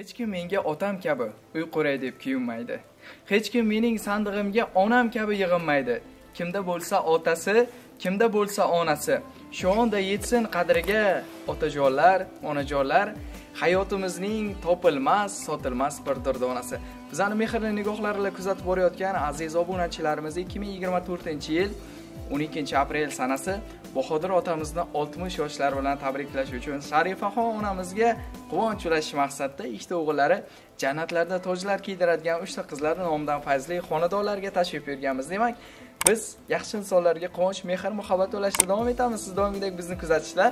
hech kim menga otam kabi uy quray deb kuyinmaydi. Hech kim mening sandig'imga onam kabi yig'inmaydi. Kimda bo'lsa otasi, kimda bo'lsa onasi. Shu onda yetsin qadriga otajonlar, onajonlar, hayotimizning topilmas, sotilmas bir durdonasi. Bizani mehrli nigohlar bilan kuzatib borayotgan aziz obunachilarimiz 2024-yil 12-aprel sanasi Bahodir otamizni 60 yoshlar bilan tabriklash uchun Sharifaxon onamizga quvonch ulash maqsadida ikkita o'g'illari jannatlarda tojlar kiydiradigan 3 ta qizlari nomidan fayzli xonadonlarga tashrif buyurganmiz. Demak, biz yaxshi insonlarga quvonch, mehr, muhabbat ulashda davom etamiz. Siz doimgidek bizni kuzatishda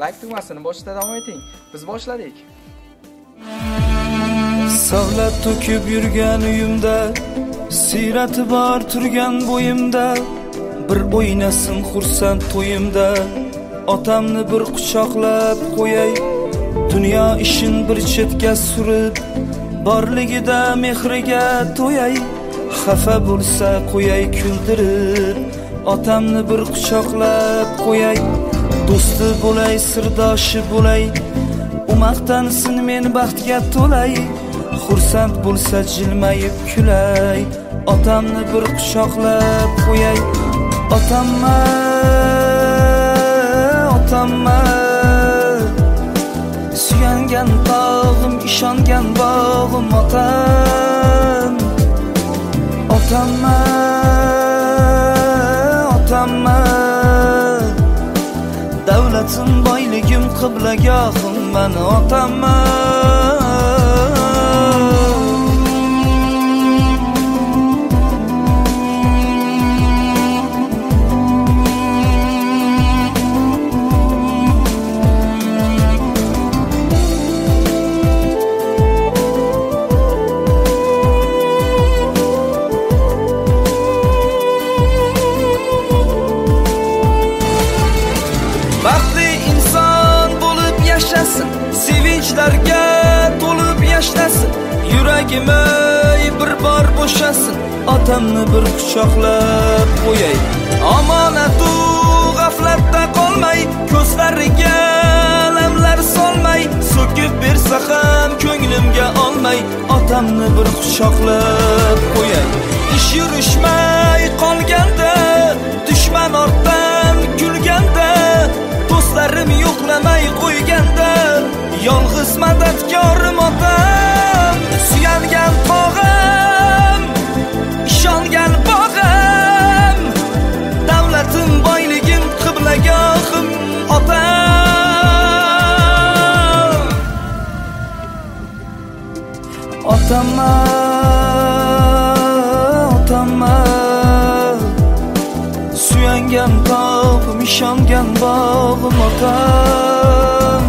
like tugmasini bosishda davom eting. Biz boshladik. Savlat to'kib yurgan uyimda, siyrati bor turgan bo'yimda, bir o'ynasin xursand to'yimda, otamni bir quchoqlab qo'yay, dunyo ishin bir chetga surib, borligida mehriga to'yay, xafa bo'lsa qo'yay kuldirib, otamni bir quchoqlab qo'yay, do'sti bo'lay, sirdoshi bo'lay, u maqtansin men baxtga to'lay, xursand bo'lsa jilmayib kulay, otamni bir quchoqlab qo'yay. Otamma, otamma, suyangan tog'im, ishongan bog'im otam. Otamma, otamma, davlatim, boyligim, qiblagohim mani otamma. Sevinchlarga to'lib yashnasin, yuragim bir bor bo'shasin, otamni bir quchoqlab qo'yay. Omonatu g'aflatda qolmay, ko'zlariga lamlar solmay, so'kib bersa ham ko'nglimga olmay, otamni bir quchoqlab qo'yay. Ish yurishmay qolganda, dushman ortdan kulganda, do'stlarim yo'qlamay qo'yganda, yolg'iz madadkorim otam, suyangan tog'im, ishongan bog'im, davlatim, boyligim, qiblagohim otam. Otamma, otamma, suyangan tog'im, ishongan bog'im otam.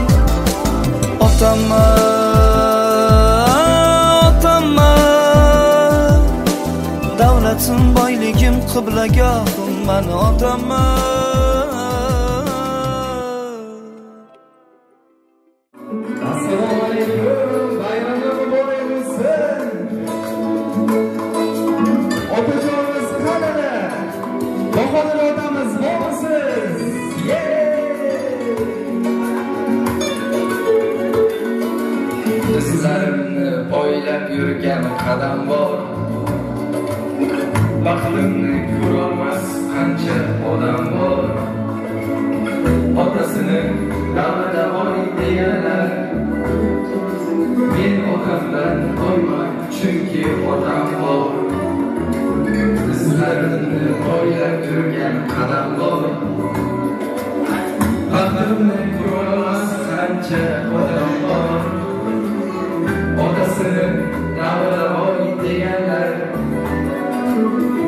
Otamma, otamma, davlatim, boyligim, qiblagohim mani otamma. Assalomu alaykum, bayramlar muborak bo'lsin. Otajonimiz qadrini Bahodir otamiz bo'lsin. Sizlarni poylab yurgan qadam bor, baxtimni ko'rolmas qancha odam bor. Otasini davlada boy deganlar, men otamdan qo'yman, chunki otam bor. Sizlarni poylab yurgan qadam bor, baxtimni ko'rolmas qancha odam bor. Otasini davra boy deganlar,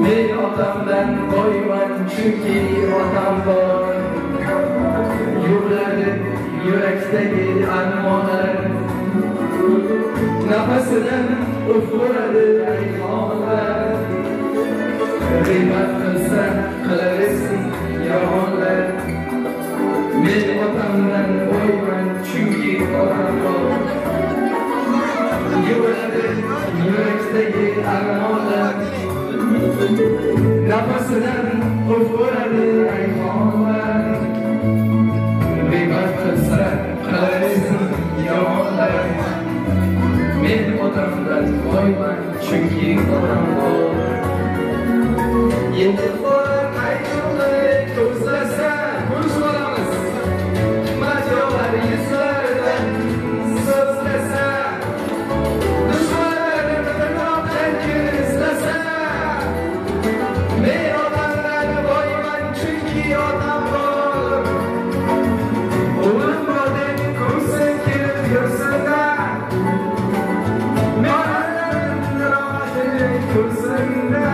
men otamdan qo'yman, chunki otam bor. Yurladi yurakdagi armonlar, nafasidan ufuradi ayxonlar. G'iybat qilsa qilaversin yomonlar, men otamdan qo'yman, chunki otam bor. Yuradi yurakdagi armonlar, nafasidan ufuradi ayxonlar. G'iybat qilsa qilaversin yomonlar, otamdan boyman, chunki otam bor. Yetti qo'lim qaytuvni ko'zlasa, ko'rishib olamiz. Majolar yuzlaridan so'zlasa, dushmanlarim qanotdan izlasa, men otamdan boyman, chunki otam bor. O'g'lim bor deb ko'rsin kelib yursinda, men otamdan rohatini ko'rsinda.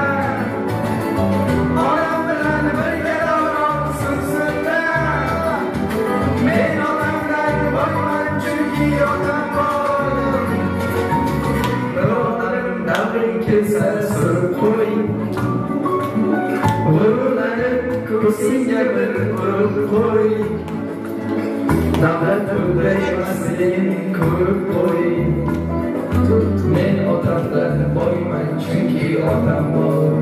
Ko'rsinga bir urib qo'y, davlat pulda emasligini ko'rib qo'y. Men otamdan boyman, chunki otam bor.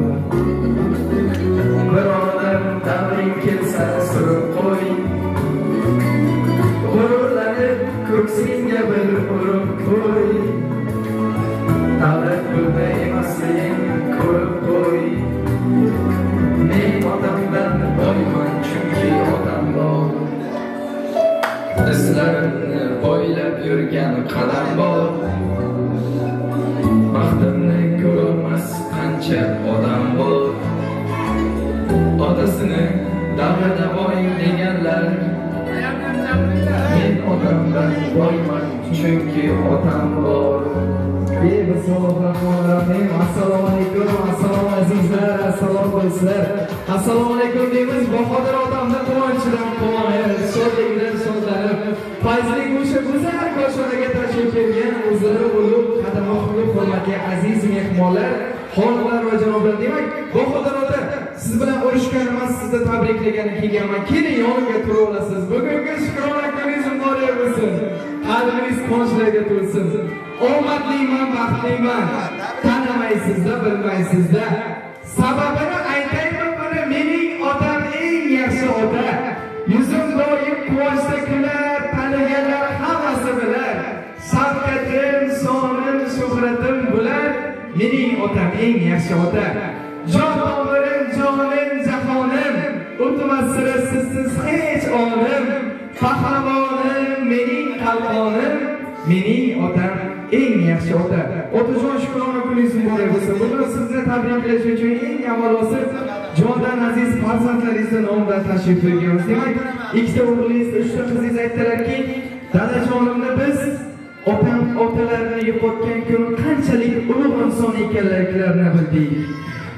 Birodar davring kelsa surib qo'y, g'ururlanib ko'ksinga bir urib qo'y. Davlat pulda emasligini ko'rib qo'y. Men otamdan boyman, chunki otam bor. Izlarimni boylab yurgan qadam bor. Baxtimni ko'rolmas qancha odam bor. Otasini davrada boy deganlar, men otamdan boyman, chunki otam bor. Bismillahirrahmanirrahim. Assalomu alaykum, assalomu azizlar, assalomu qo'ysizlar. Assalomu alaykum deymiz. Bahodir otamni quvonchidan quvonib, shodlikdan shodlanib, fayzli o'sha go'zal koshonaga tashrif kelgan o'zlari ulug' qadamli hurmatli aziz mehmonlar, xonimlar va janoblar. Demak, Bahodir ota, siz bilan urishgan emas, sizni tabriklagan kelganman. Keling, yonimga turib olasiz. Bugungi shukrona kuningiz muborak bo'lsin. Qalbingiz quvonchlarga to'lsin. Omadliman, baxtliman. Tanimaysizda, bilmaysizda. Sababini aytaymi buni? Mening otam eng yaxshi ota. Yuzim doim quvonchda kular, taniganlar hammasi bilar. Shafqatim, sonim, shuhratim bular. Mening otam eng yaxshi ota. Jon tomirim, jonim, jahonim. O'tmas sira sizsiz hech onim. Qahramonim, mening qalqonim. Mening otam eng yaxshi ota. Otajon, shukrona kuningiz muborak bo'lsin. Bugun sizni tabriklash uchun eng avvalo jondan aziz farzandlaringizni nomidan tashrif buyurganmiz. Demak, ikkita o'g'lingiz, uchta qizingiz aytdilarki, dadajonimni biz otalarni yo'qotgan kun qanchalik ulug' inson ekanliklarini bildik.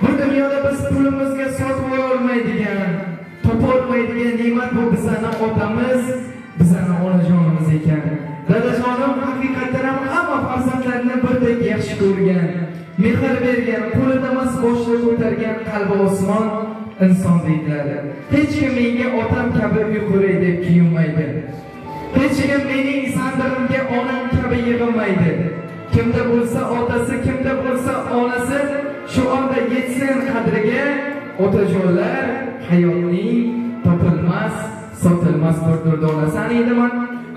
Bu dunyoda biz pulimizga sotib olmaydigan, topolmaydigan ne'mat bu bizning otamiz, bizning onajonimiz ekan. Dadajonim haqiqatan ham hamma farzandlarini birdek yaxshi ko'rgan, mehr bergan, qo'lida emas boshini ko'targan qalbi osmon inson deyiladi. Hech kim menga otam kabi uy quray deb kuyunmaydi. Hech kim mening sandig'imga onam kabi yig'ilmaydi. Kimda bo'lsa otasi, kimda bo'lsa onasi, shu onda yetsin qadriga otajonlar hayotning topilmas, sotilmas bir durdonasi. Endi men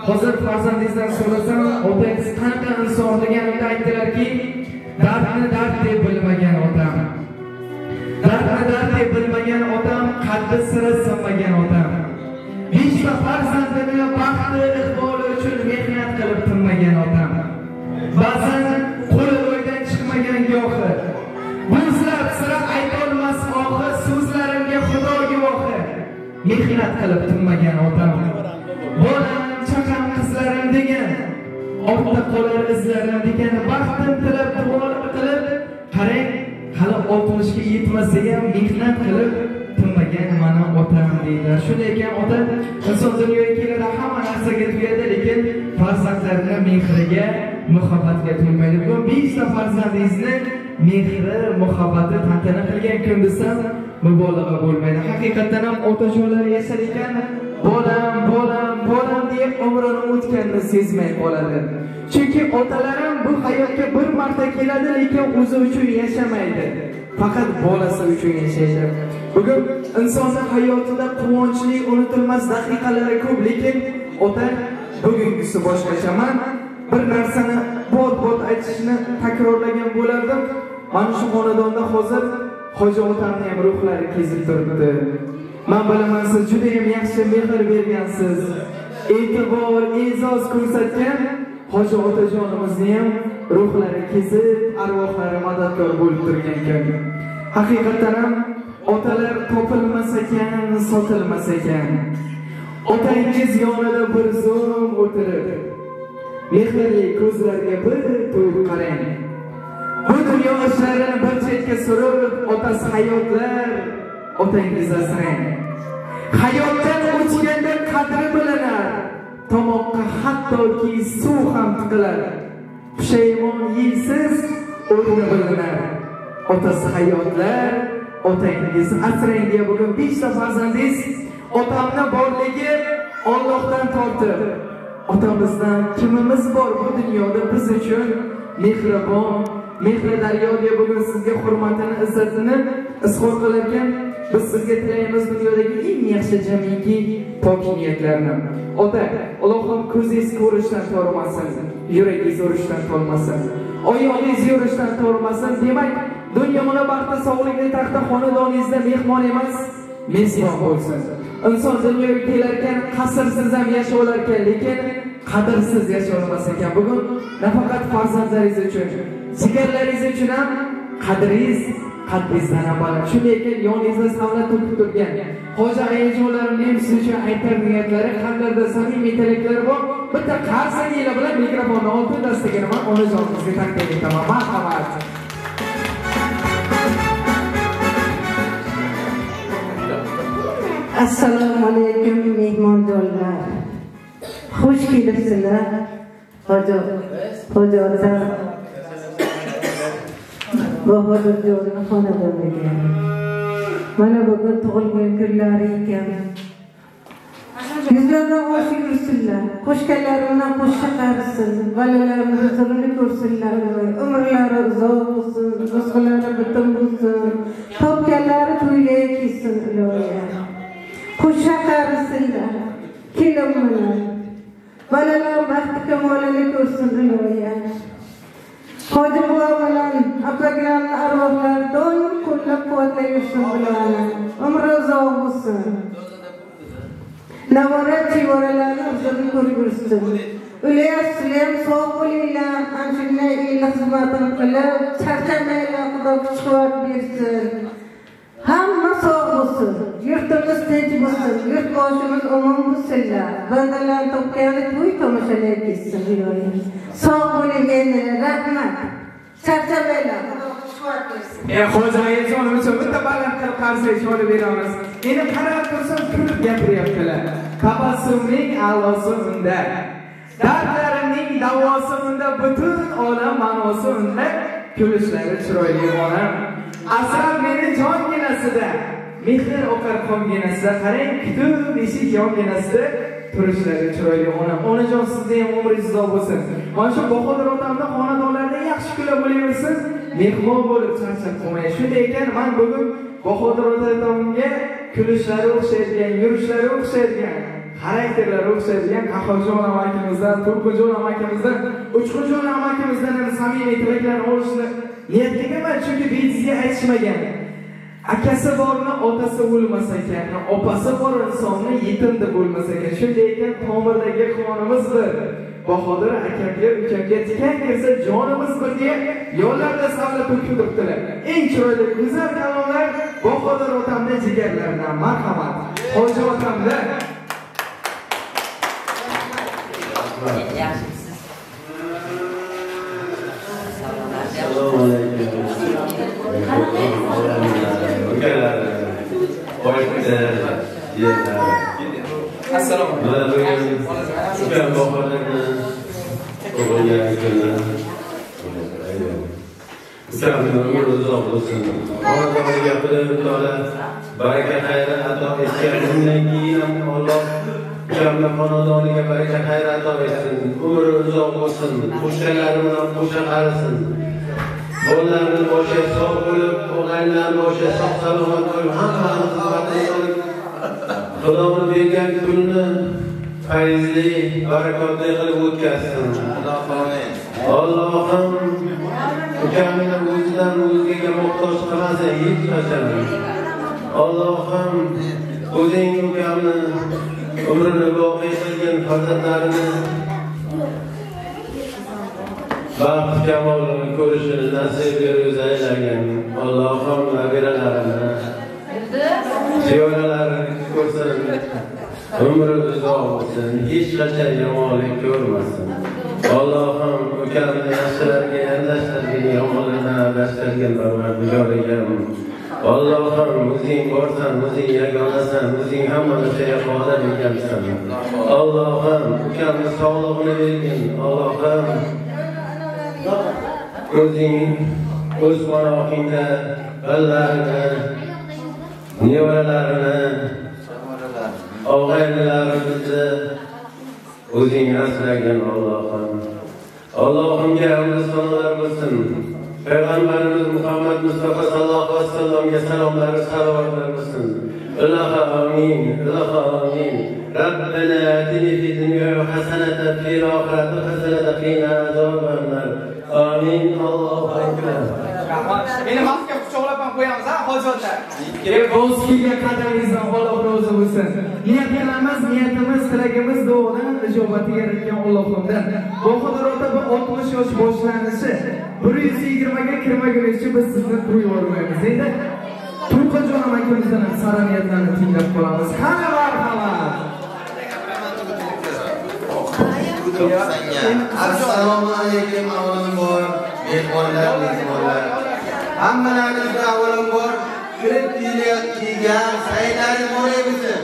hozir farzandingizdan so'rasam, otangiz qanaqa inson deganimda aytdilarki, dardni dard deb bilmagan otam. Dardni dard deb bilmagan otam, qalbi sira sinmagan otam. Beshta farzandini baxti, iqboli uchun mehnat qilib tinmagan otam. Ba'zan qo'li o'ydan chiqmagan gohi. Buzlab sira aytolmas ohi, so'zlarimga Xudo guvohi. Mehnat qilib tinmagan otam. Bolam, chaqam, qizlarim degan, ortda qolar izlarim degan, baxtim tilab duo qilib, qarang, hali 60 ga yetmasa ham mehnat qilib tinmagan mana otam deydilar. Shunday ekan, ota inson dunyoga keladi, hamma narsaga tugadi, lekin farzandlarning mehriga, muhabbatga to'ymaydi. Bu 5 ta farzandingizni mehri, muhabbati tantana qilgan kun desam mubolag'a bo'lmaydi. Haqiqatan ham otajonlar yashar ekan, bolam deb umrini o'tganini sezmay qoladi. Chunki otalarim bu hayotga bir marta keladi, lekin o'zi uchun yashamaydi. Faqat bolasi uchun yashaydi. Bugun insonning hayotida quvonchli, unutilmas daqiqalari ko'p, lekin ota bugungisi boshqacha. Men bir narsani bot aytishni takrorlagan bo'lardim. Mana shu xonadonda hozir hoji otamning ham ruhlari kezib turibdi. Men bilaman siz juda ham yaxshi mehr bergansiz. E'tibor, e'zoz ko'rsatgan hoji otajonimizni ham ruhlari kezib, arvohlari madadkor bo'lib turgan ekan. Haqiqatan ham otalar topilmas ekan, sotilmas ekan. Otangiz yonida bir zum o'tirib, mehrli ko'zlarga bir to'yib qarang. Bu dunyo ishlarini bir chetga surib, otasi hayotlar, otangiz asrang. Hayotdan o'chganda qadri bilinar, tomoqqa hattoki suv ham tiqilar. Pushaymon yeysiz, o'rni bilinar. Otasi hayotlar, otangiz asrang deya bugun 5 ta farzandingiz otamni borligi Allohdan tortib, otamizdan kimimiz bor bu dunyoda biz uchun mehribon, mehri daryo deya bugun sizga hurmatini, izzatini izhor qilarkan, biz sizga tilaymiz dunyodagi eng yaxshi jamiki pok niyatlarni. Ota, Allohim ko'zingiz ko'rishdan tormasin, yuragingiz urishdan tormasin, oyog'ingiz yurishdan tormasin. Demak, dunyoda baxtli, sog'likli taxta xonadoningizda mehmon emas, mezbon bo'lsin. Inson dunyoga kelarkan qasrsiz ham yashaylar ekan, lekin qadrsiz yasholmas ekan. Bugun nafaqat farzandlaringiz uchun, jigarlaringiz uchun ham qadringiz qalbingizdan baland. Shunday ekan, yoningizda savlat to'kib turgan hoji ayajonlarimning ham siz uchun aytar niyatlari, qalblarda samimiy tilaklari bor. Bitta qarsanglar bilan mikrofonni olib dastaga men onajonimizga taqdim etaman. Marhamat. Assalomu alaykum mehmondo'stlar. Xush kelibsizlar. Hoji ota Bahodirjonning xonadoniga. Mana bugun tug'ilgan kunlari ekan. Yuzlardan osh yursinlar, qo'shganlari bilan qo'shqa qarsin, bolalarimiz huzurni ko'rsinlar, umrlari uzoq bo'lsin, rizqlari butun bo'lsin, topganlari to'ylay ketsin iloyim. Qo'shqa qarsinlar, kelin bilan bolalar baxti kamolini ko'rsin iloyim. Hoji buva bilan apagramni arvohlari doim qo'llab-quvvatlab yursin bilan, umri uzoq bo'lsin. Navorat chevaralarini o'zini ko'rib yursin. Ular sog' bo'linglar, anshunday iylik xizmatini qilib, charchamaylar, Xudo kuch-quvvat bersin. Hamma sog' bo'lsin, yurtimiz tinch bo'lsin, yurtboshimiz omon bo'lsinlar. Bandalar topgani to'y tomoshalar ketsin iloyim. Sog' bo'ling endi, rahmat. Charchamaylar, Xudo kuch-quvvat bersin. Hoji ayajonimiz bitta baland qilib qarsak olib beramiz. Meni qarab tursam kulib gapiryaptilar. Tabassumning a'losi unda, dardlarimning davosi unda, butun olam ma'nosi unda, kulishlari chiroyli onam. Asrab meni jonginasida, mehr oqar qonginasida, qarang kutib eshik yonginasida turishlari chiroyli onam. Onajon, sizga ham umringiz uzoq bo'lsin. Mana shu Bahodir otamning xonadonlarida yaxshi kunlar bo'laversin, mehmon bo'lib charchab qolmang. Shunday ekan, men bugun Bahodir otamga kulishlari o'xshaydigan, yurishlari o'xshaydigan, xarakterlari o'xshaydigan Qahorjon amakimizdan, Turqinjon amakimizdan, Uchqunjon amakimizdan ham samimiy tilaklarni olishni niyat qilganman, chunki bejizga aytishmagan. Akasi borni otasi o'lmas ekan, opasi bor insonni yetimda bo'lmas ekan. Shunday ekan, tomirdagi qonimiz bir. Bahodir akamga, ukamga tikan kirsa jonimiz bir deya yo'llarda savlat to'kib turibdilar. Eng chiroyli go'zal kalomlar Bahodir otamning jigarlaridan. Marhamat. Hoji otamda Assalomu alaykum. Assalomu baraka xayri ato etgan bundan keyin Alloh ukamni xonadoniga baraka xayri ato etsin, umri uzoq bo'lsin, qo'shganlari bilan qo'sha qarisin, bolalarni boshi sog' bo'lib, o'g'aylarni boshi sog' salomat bo'lib, hammani xizmatini qilib, Xudoning bergan kunni fayzli, barakotli qilib o'tkazsin. Allohim ukamni o'zidan o'zgaga muhtoj qilmasin hech qachon. Allohim o'zing ukamni umrini boqiy qilgan farzandlarini baxt kamolini ko'rishini nasib berib aylagin. Allohim nabiralarini ziyolalarini ko'rsin, umri uzoq bo'lsin, hech qachon yomonlik ko'rmasin. Allohim ukamni yaxshilarga yondashtirgin, yomonlardan adashtirgin Parvardigorim. Allohim o'zing borsan, o'zing yagonasan, o'zing hamma narsaga qodir ekansan. Allohim ukamni sog'lig'ini bergin. Allohim o'zing o'z panohingda balarini, nevaralarini, og'aynilarimizni o'zing asragin. Allohimga hamd sanolar bo'lsin. Peygamberimiz Muhammed Mustafa sallallahu aleyhi ve sellem'e selamlar ve salavatlar olsun. Allah'a amin, Allah'a amin. Rabbena atini fi dünya haseneten fi ahireti haseneten qina azabannar. Amin. Allahu ekber. Meni vaqtga quchoqlab ham qo'yamiz ha hozirda. Bo'zkiga qadaringizdan Alloh rozi bo'lsin. Niyatimiz, tilagimiz duodan ijobatiga eritgan Allohimdan. Bahodir ota bu 60 yosh boshlanishi 120 ga kirmagunicha biz sizni qo'yib yubormaymiz. Endi Turqajon akamizdan ham saraniyatlarni tinglab qolamiz. Qani marhamat. Assalomu alaykum avvalambor, mehmonlar. Hammalaringizga avvalambor kirib kelgan saylaringiz bor emisin?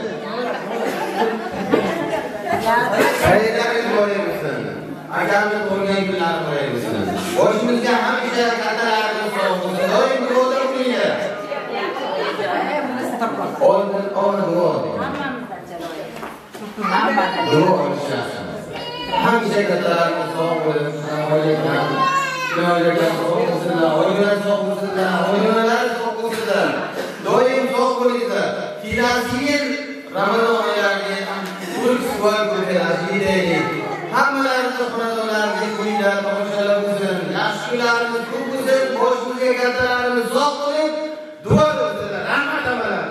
Saylaringiz bor emisin? Akamni ko'rgan kunlar bor emisin? Boshimizga hamisha qadalarimiz sog' bo'lsin. Doim duoda o'qinglar. Duo qilishasiz. Hamisha qadalarimiz sog' bo'lsin. Oilalar sog' bo'lsinlar. Doim sog' bo'linglar. Kelasi yil Ramazon oylariga ulug' ko'raylik. Hammalaringizni xonadonlaringizga qo'yinglar, tomoshalar bo'lsin. Yaxshi kunlarimiz ko'p bo'lsin. Boshimizga kattalarimiz sog' bo'lib, duo qilsinlar. Rahmat amalar.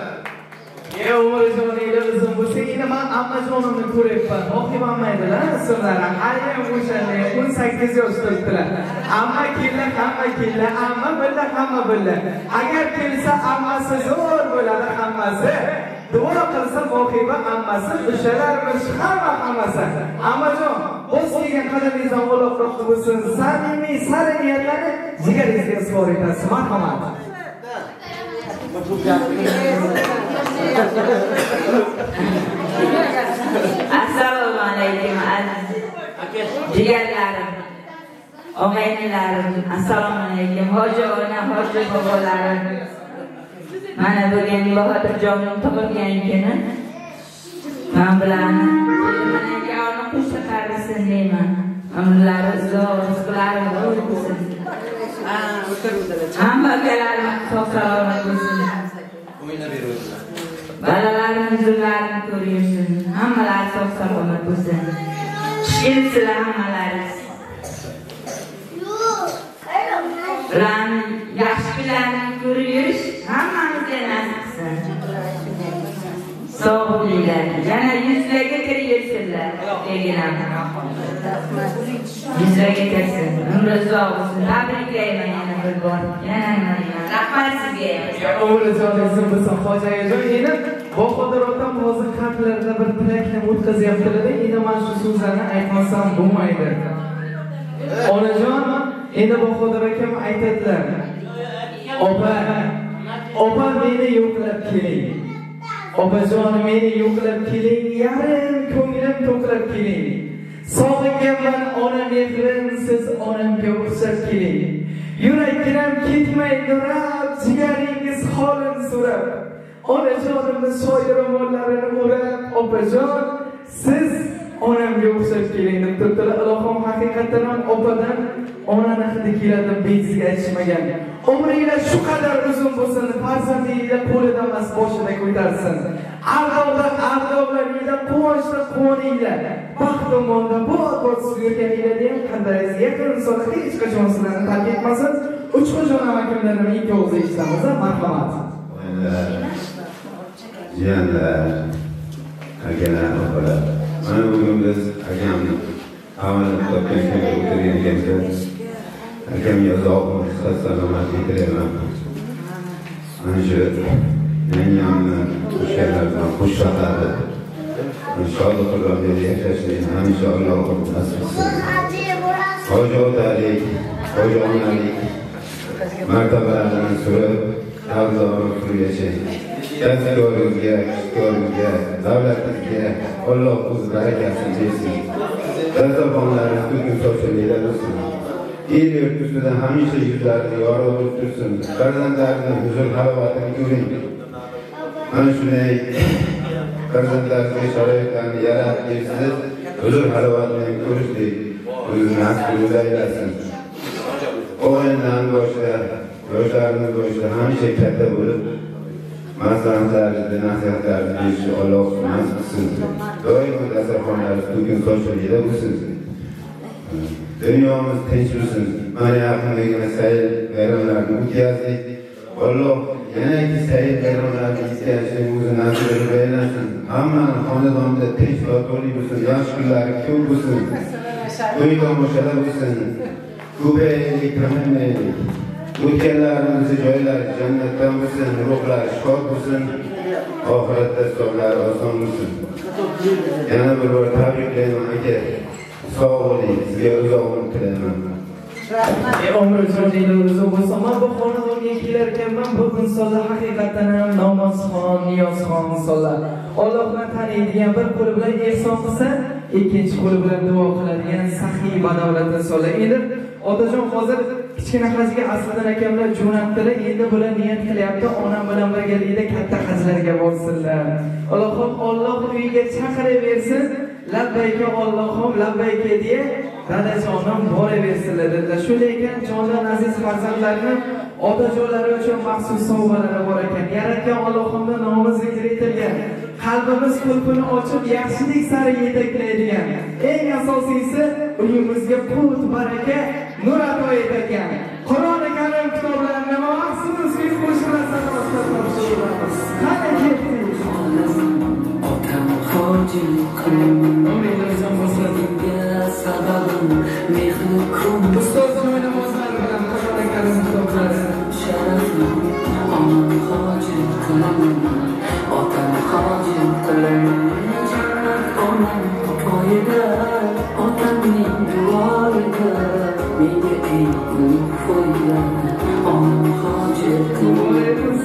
Umrjoningiz uzun bo'lsa, endi men ammajonimni ko'ryapman. O'qimaydilar, sizlar hali o'shanday 18 yosh turibdilar. Amma kella, amma billa. Agar kelsa ammasi zo'r bo'ladi, hammasi. Duo qilsa voqiba ammasi, o'shalarimiz hammasi. Ammajon, o'z kelgan qadaringizdan Alloh rozi bo'lsin. Samimiy niyatlarni jigaringizga isbor etasiz. Marhamat. Assalomu alaykum aziz jigarlarim, og'aynilarim, assalomu alaykum hoji ona, hoji bobolarim. Mana bugun Bahodirjonim tug'ilgan kuni. Men bilan menga ona qo'shiq qarisin deyman. Umrlari uzoq, rizqlari bol bo'lsin. Hamma akalarim sog' salomat bo'lsin. Balalarimiz ularni ko'rishsin. Hammalar sog' salomat bo'lsin. Sizlar hammalaringiz bilan yaxshi kunlarni ko'rib yurish hammamizga nasib qilsin. Sog' bo'linglar. Yana yuzlarga kirib yursinlar. Degilam. Yuzlarga kirsin. Umri uzoq bo'lsin. Tabriklayman yana bir bor. Yana rahmat sizga. Umrjoningiz bo'lsin, hoji akajon. Endi Bahodir otam hozir xatlarida bir tilakni o'tkazyaptilar-da, endi men shu so'zlarni aytmasam bo'lmaydi. Onajon, endi Bahodir akam aytadilar. Opa meni yo'qlab keling. Opajon meni yo'qlab keling, yarim ko'nglim to'qlab keling. Sog'inganman ona mehrin, siz onamga o'xshab keling. Yurakkim ketmay nurab, jigaringiz holini so'rab. Onajonimni soyromonlarini o'rab, opajon siz onamga o'xshab keling deb turdilar. Ilohim haqiqatan ham opadan onani hidi keladi bejizga aytishmagan. Umringiz shu qadar uzun bo'lsin, farzandingizni qo'lida emas boshida ko'tarsin. Ardoblaringizda quvonchda quvoninglar. baxt tomonda bot suyurganinglarda ham qandaringiz yaqin insonlar hech qachon sizlarni tark etmasin. Uchqunjon amakilarni ikki og'iz eshitamiz. Marhamat. Jiyanlar, akalar, opalar. Mana bugun biz akamni avvalda topgan kunga o'tirgan ekanmiz. Akamga uzoq umr, sihat, salomatlik tilayman. Mana shu yangamni o'shalar bilan xushvaqtli inshoalloh yashashni hamisha Alloh nasib qilsin. Hoji otalik, hoji onalik martabalarini surib, avzorini surib yashang. Kasbkoringizga, kishkoringizga, davlatingizga Alloh o'z barakasini bersin. Dastaxonlaringiz kun sochilinglar bo'lsin. El yurt ustida hamisha yuzlarini yorug' tursin. Farzandlaringiz huzur halovatini ko'ring. Mana shunday farzandlarimizga sharoitlarni yaratib bersiz, huzur halovatini ko'rishdik. O'zini nasib aylasin. O'g'illardan boshlab, yoshlarimiz boshlab hamisha katta bo'lib, maslahatlaringizni, nasihatlaringizni berishni Alloh nasib qilsin. Doimo dasturxonlaringiz to'kin sochilinglar bo'lsin. Dunyomiz tinch bo'lsin. Mana yaqindagina sayl bayramlarini o'tkazdik. Alloh yana sayl bayramlarini o'tkazishni o'zi nasib aylasin. Hammani xonadonida tinch va to'liq bo'lsin. Yaxshi kunlari ko'p bo'lsin. To'y tomoshalar bo'lsin. Ko'paylik, kamaymaylik. O'tganlarimizni joylari jannatdan bo'lsin, ruhlari shod bo'lsin. Oxiratda hisoblari oson bo'lsin. Yana bir bor tabriklayman aka. Sog' bo'ling, sizga uzoq umr tilayman. Umr uzoq bo'lsin. Men bu xonadonga kelar ekanman, bu insonlar haqiqatan ham Nomozxon, Niyozxon insonlar. Allohni taniydigan, bir qo'li bilan ehson qilsa, ikkinchi qo'li bilan duo qiladigan saxiy badavlat insonlar. Endi otajon hozir kichkina hajga Asliddin akamlar jo'natdilar. Endi bular niyat qilyapti, onam bilan birgalikda katta hajlarga borsinlar. Alloh uyiga chaqiraversin. Labbayka Allohim, labbayka deya dadajonim boraversinlar dedilar. Shunday ekan, jonlar aziz farzandlarni otajonlari uchun maxsus sovg'alari bor ekan. Yaratgan Allohimning nomi zikr etilgan. Qalbimiz qulfini ochib, yaxshilik sari yetaklaydigan. Eng asosiysi uyimizga qut, baraka, nur ato etadigan Qur'oni Karim kitoblarini maxsus qo'shiqlar sanoatida topshiramiz. Qani ketdik. Otam hoji qilaman sababim mehri kun ustoz namozlar bilan Qur'oni Karim kitoblari sharafim onam hoji qilaman otam hoji qilaman jannat onam poyida otamning duoida menga eng ulug' foyda onam hoji qilaman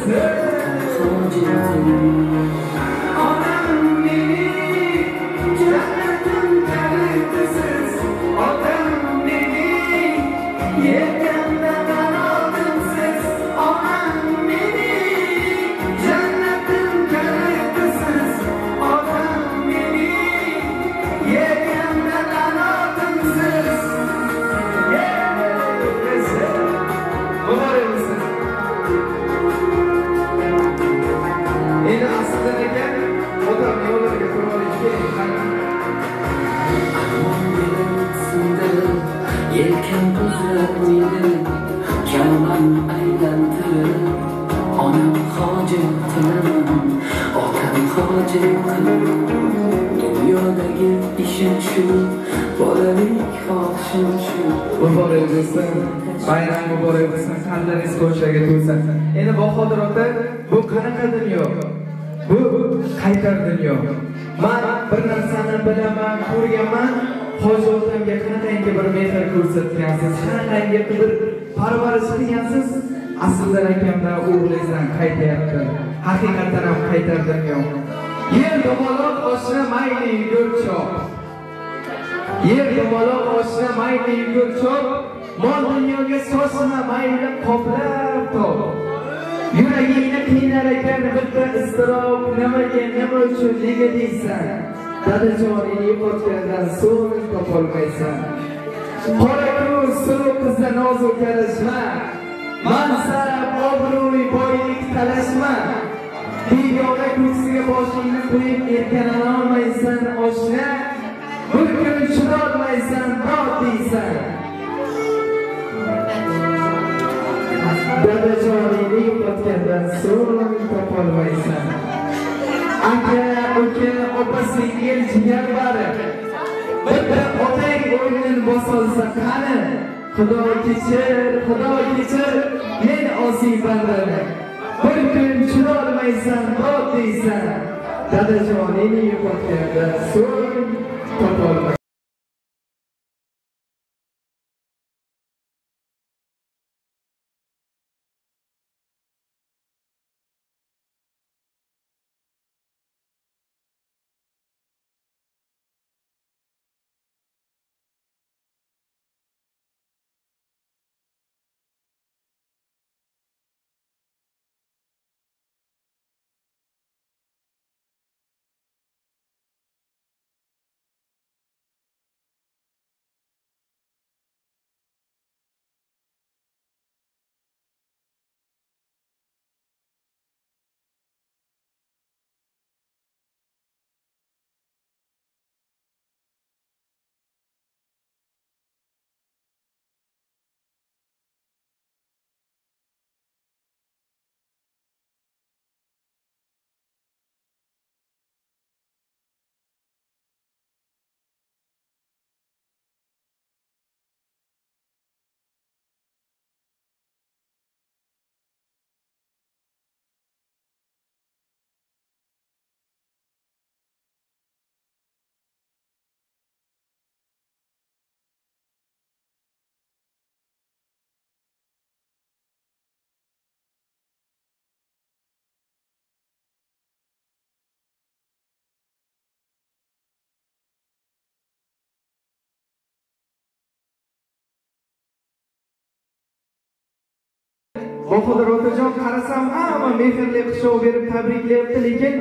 hoji qilaman yelkan uzatmaydi kalman aylantirib onam hoji qilaman otam hoji qilaman dunyodagi ishim shu bolalik xohishim shu muborak bo'lsin, bayram muborak bo'lsin, qalbingiz ko'chaga to'lsin. Endi Bahodir ota, bu qanaqa dunyo? Bu qaytar dunyo. Men bir narsani bilaman, ko'rganman. Hoji otamga qanaqangi bir mehr ko'rsatgansiz, qanaqangi bir parvarish qilgansiz. Asliddin akamdan o'g'lingizdan qaytyapti. Haqiqatan ham qaytar dunyo. Yer domaloq oshna mayli yugurchoq. Yer domaloq oshna mayli yugurchoq. Mol dunyoga sochma mayli qoplab top. Yuragingni qiynar ekan bitta iztirob, nimaga, nima uchun, nega deysan? Dadajoningni yo'qotgandan so'ng topolmaysan. Qora ko'z suluv qizda nozik yarashma. Mansab, obro'y, boylik talashma. Begona ko'ksiga boshingni qo'yib erkalanolmaysan oshna. bir kun chidolmaysan dod deysan. Dadajoningni yo'qotgandan so'ng topolmaysan. Aka, uka, opa, singil, jigarlari bitta otang o'rnini bosolsa qani? Xudo kechir, men osiy bandaman. Bir kun chidolmaysan dod deysan. Dadajoningni yo'qotgandan so'ng topolmaysan. Bahodir otajon qarasam hamma mehrli quchoq berib tabriklayapti, lekin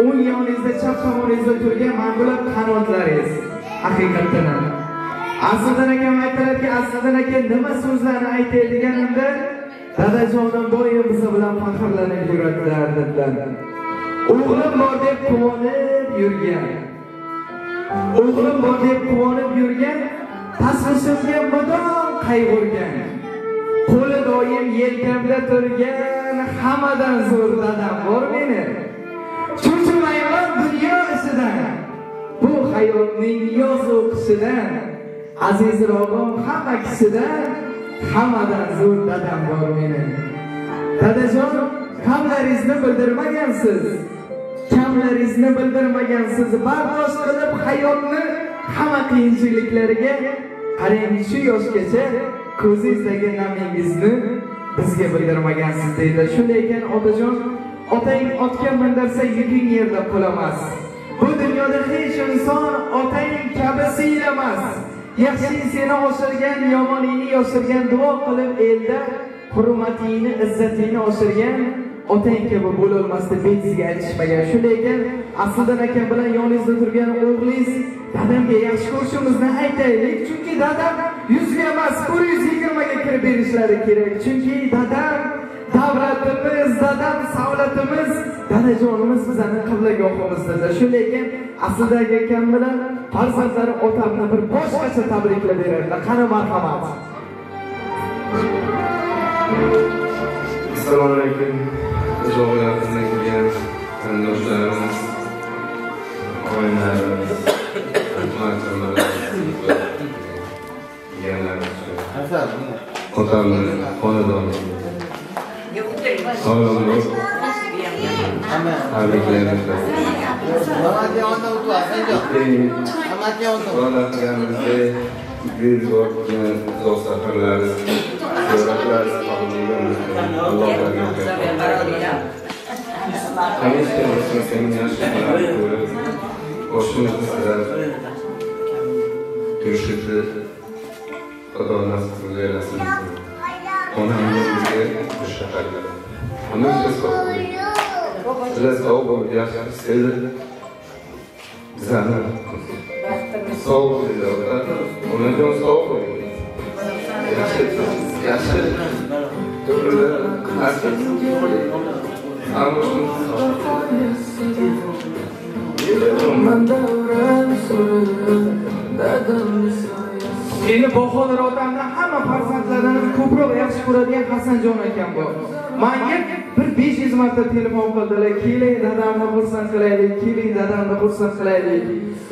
o'ng yoningizda chap tomoningizda turgan mana bular qanotlaringiz. Haqiqatan ham Aslidan akam aytdilarki, Aslidan aka nima so'zlarni aytay deganimda dadajonim doim biz bilan faxrlanib yuradilar dedilar. O'g'lim bor deb quvonib yurgan, tashvishimga mudom qayg'urgan. Qo'li doim yelkamda turgan, hammadan zo'r dadam bor meni. Cho'chimayman dunyo ishidan, bu hayotning yoz o'qishidan. Azizrog'im hamma kishidan, hammadan zo'r dadam bor meni. Dadajon, kamlaringizni bildirmagansiz. Bardosh qilib hayotni hamma qiyinchiliklariga qarang, shu yoshgacha ko'zingizdagi namingizni bizga bildirmagansiz deydi. Shunday ekan otajon, otang otga mindirsa yuking yerda qolamas. Bu dunyoda hech inson otang kabi siylamas. Yaxshilik seni oshirgan, yomonlikni yoshirgan, duo qilib elda hurmatingni, izzatingni oshirgan otang kabi bo'lolmasdi deb sizga aytishmagan. Shunday ekan, Aslidan akam bilan yoningizda turgan o'g'lingiz dadamga yaxshi ko'rishimizni aytaylik. Chunki dadam 100 ga emas, 120 ga kirib berishlari kerak. Chunki dadam davlatimiz, dadam savlatimiz, dadajonimiz bizning qiblagohimizdir. Shunday ekan, Aslidan akam bilan farzandlari otamni bir boshqacha tabriklab beradilar. Qani marhamat. Assalomu alaykum. O'zbekistondan kelgan qarindoshlarimiz, qo'yinlarimiz, otamni xonadoni sog'lom Endi Bahodir otamdan hamma farzandlaridan ko'proq yaxshi ko'radigan Hasanjon akam bor. Menga bir 500 marta telefon qildilar. Keling dadamni xursand qilaylik, keling dadamni xursand qilaylik.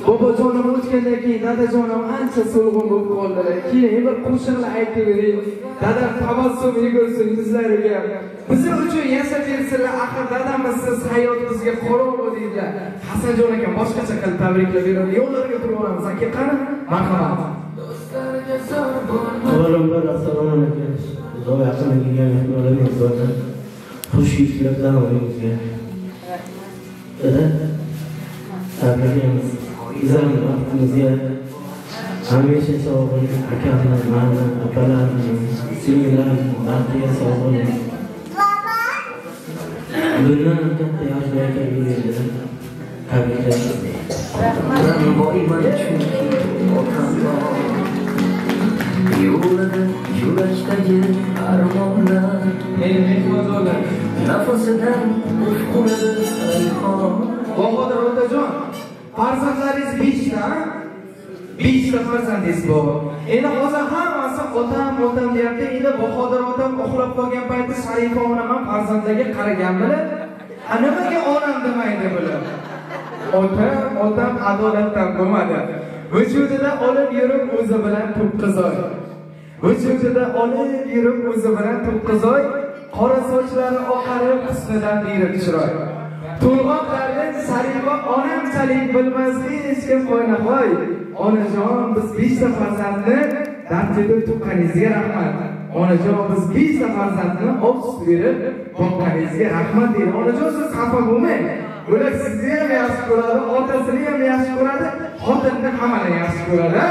Bobojonim o'tgandan keyin dadajonim ancha so'lg'in bo'lib qoldilar. Keling bir qo'shiqlar aytib bering. Dadam tabassum yugursin yuzlariga. Bizlar uchun yashab bersinlar. Axir dadamiz siz hayot bizga qorong'u deydilar. Hasanjon akam boshqacha qilib tabriklab beradi. Yo'llarga turib olamiz. Aka qani? Marhamat. Avvalambor assalomu alaykum. Uzoq yaqindan kelgan mehmonlarimiz bor. Xush kelibsizlar oyimizga. Tabriklaymiz. Izam vaqtimizga hamisha sog' bo'ling. Akamlar, mana opalarimiz, singillar, baxtiga sog' bo'ling. Bundan katta yoshlarga kelganlar. Tabriklaymiz. Boyman chunki otam bor. Yo'lida yurakdagi armonlar, nafasidan ufquladi rayhon. Bahodir otajon, farzandlaringiz 5 ta, 5 ta farzandingiz bor. Endi hozir hammasi otam deyapti. Endi Bahodir otam uxlab qolgan payti Sharifa onam ham farzandlarga qaragan bilan, nimaga onam demaydi bular? Otam adolatdan bo'lmadi. Vujudida olib yurib o'zi bilan to'qqizoy. Vujudida olib yurib o'zi bilan to'qqizoy. Qora sochlari oqarib, husnidan berib chiroy. To'lg'oqlarni Sharifa onamchalik bilmas hech kim qo'ynahoy. Onajon, biz 5 ta farzandni dartida tuqqaningizga rahmat. Onajon, biz 5 ta farzandni obsut berib boqqaningizga rahmat deydi. Onajon, siz xafa bo'lmang. Ular sizni ham yaxshi ko'radi, otasini ham yaxshi ko'radi, xotinni hammadan yaxshi ko'radi.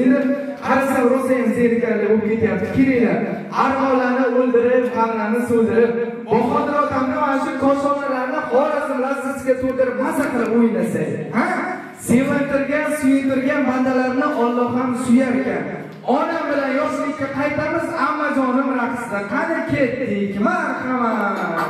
Endi qarasam rosa ham zerikarli bo'lib ketyapti. Kelinglar, armonlarni o'ldirib, g'amlarni so'ldirib, Bahodir otamni mana shu koshonlarni xorazmlar sizga to'ldirib maza qilib o'ynasak. Ha? Sevintirgan, suyuntirgan bandalarni Alloh ham suyar ekan. Onam bilan yoshlikka qaytamiz, ammajonim raqsda. Qani ketdik? Marhamat.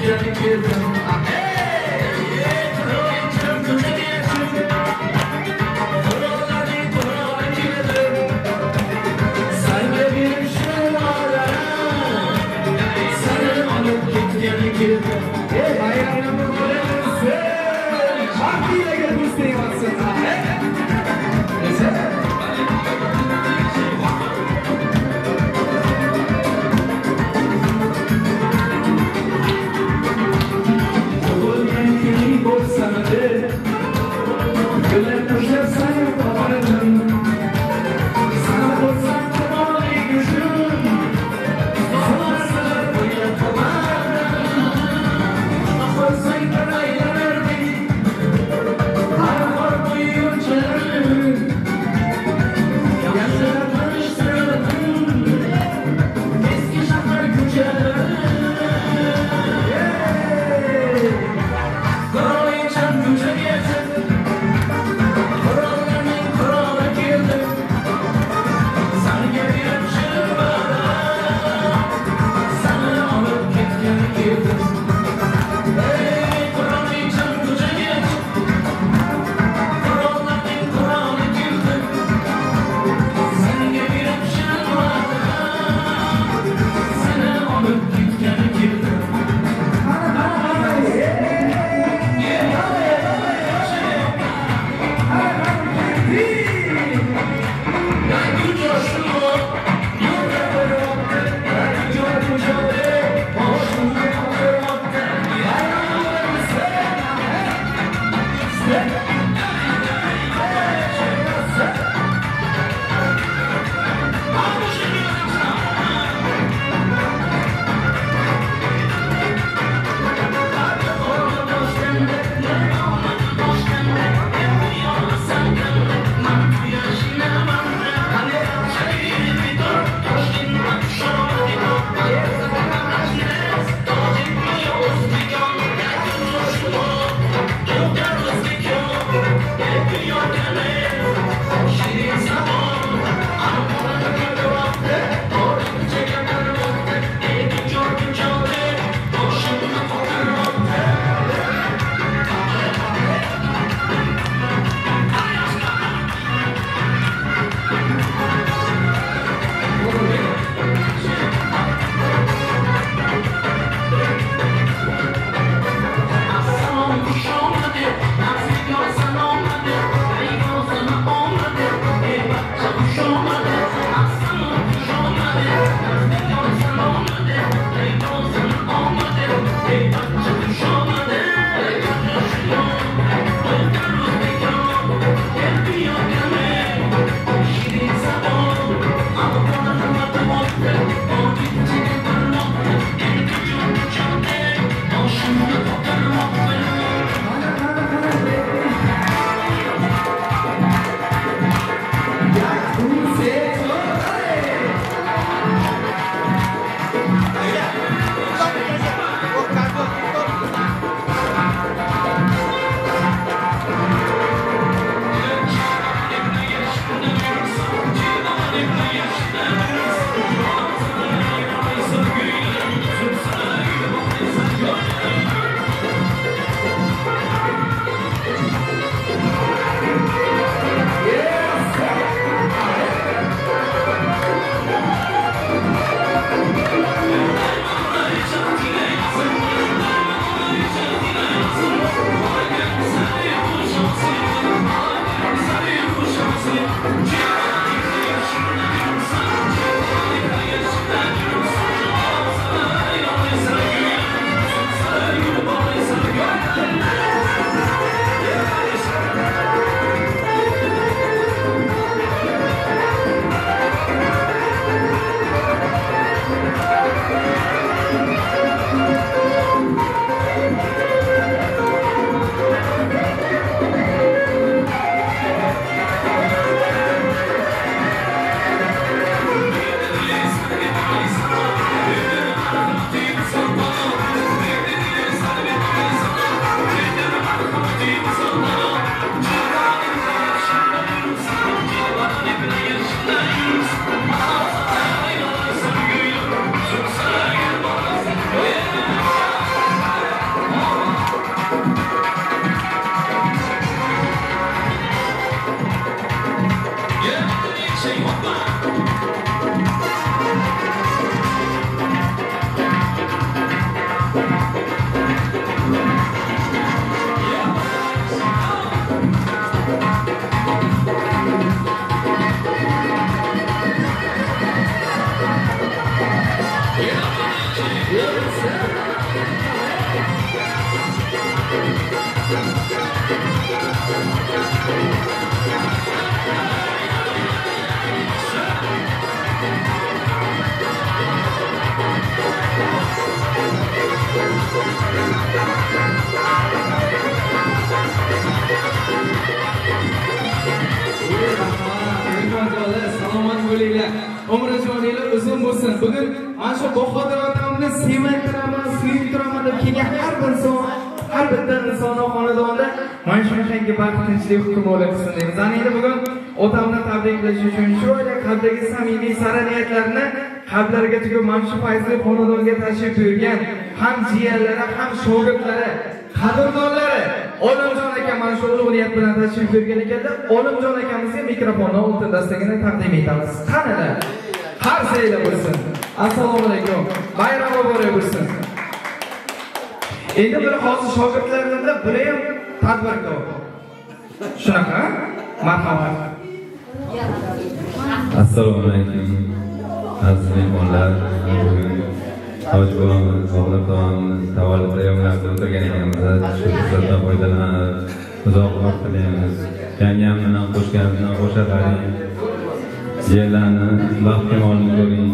Thank you. Salomat bo'linglar. Umri joninglar uzun bo'lsin. Bugun mana shu Bahodir otamni sevintiraman, suyuntiraman deb kelgan har bir inson, har bitta insonning xonadonida mana shunaqangi baxt, tinchlik hukmronlik qilsin deymiz. Endi bugun otamni tabriklash uchun chiroyli qalbdagi samimiy sara niyatlarni qalblariga tugib mana shu fayzli xonadonga tashrif buyurgan ham jiyanlari, ham shogirdlari, qadrdonlari Olimjon aka mana shu ulug' niyat bilan tashrif buyurgan ekanda, Olimjon akamizga mikrofonni oltin dastagini taqdim etamiz. Qanada? Har sayla bo'lsin. Assalomu alaykum. Bayram muborak bo'lsin. Endi bir hozir shogirdlarimda buni ham tadbirkor. Shunaqa? Marhamat. Assalomu alaykum. Aziz mehmonlar, Hoji bo'lamiz, Bog'lar tomonidan tavallud tayyorlarida o'tirgan ekanmiz. Shu fursatdan foydalanib, uzoq vaqt tilaymiz. Yangam bilan qo'shganimdan qo'shaqaring. Jiyanlarni baxt kamolini ko'ring.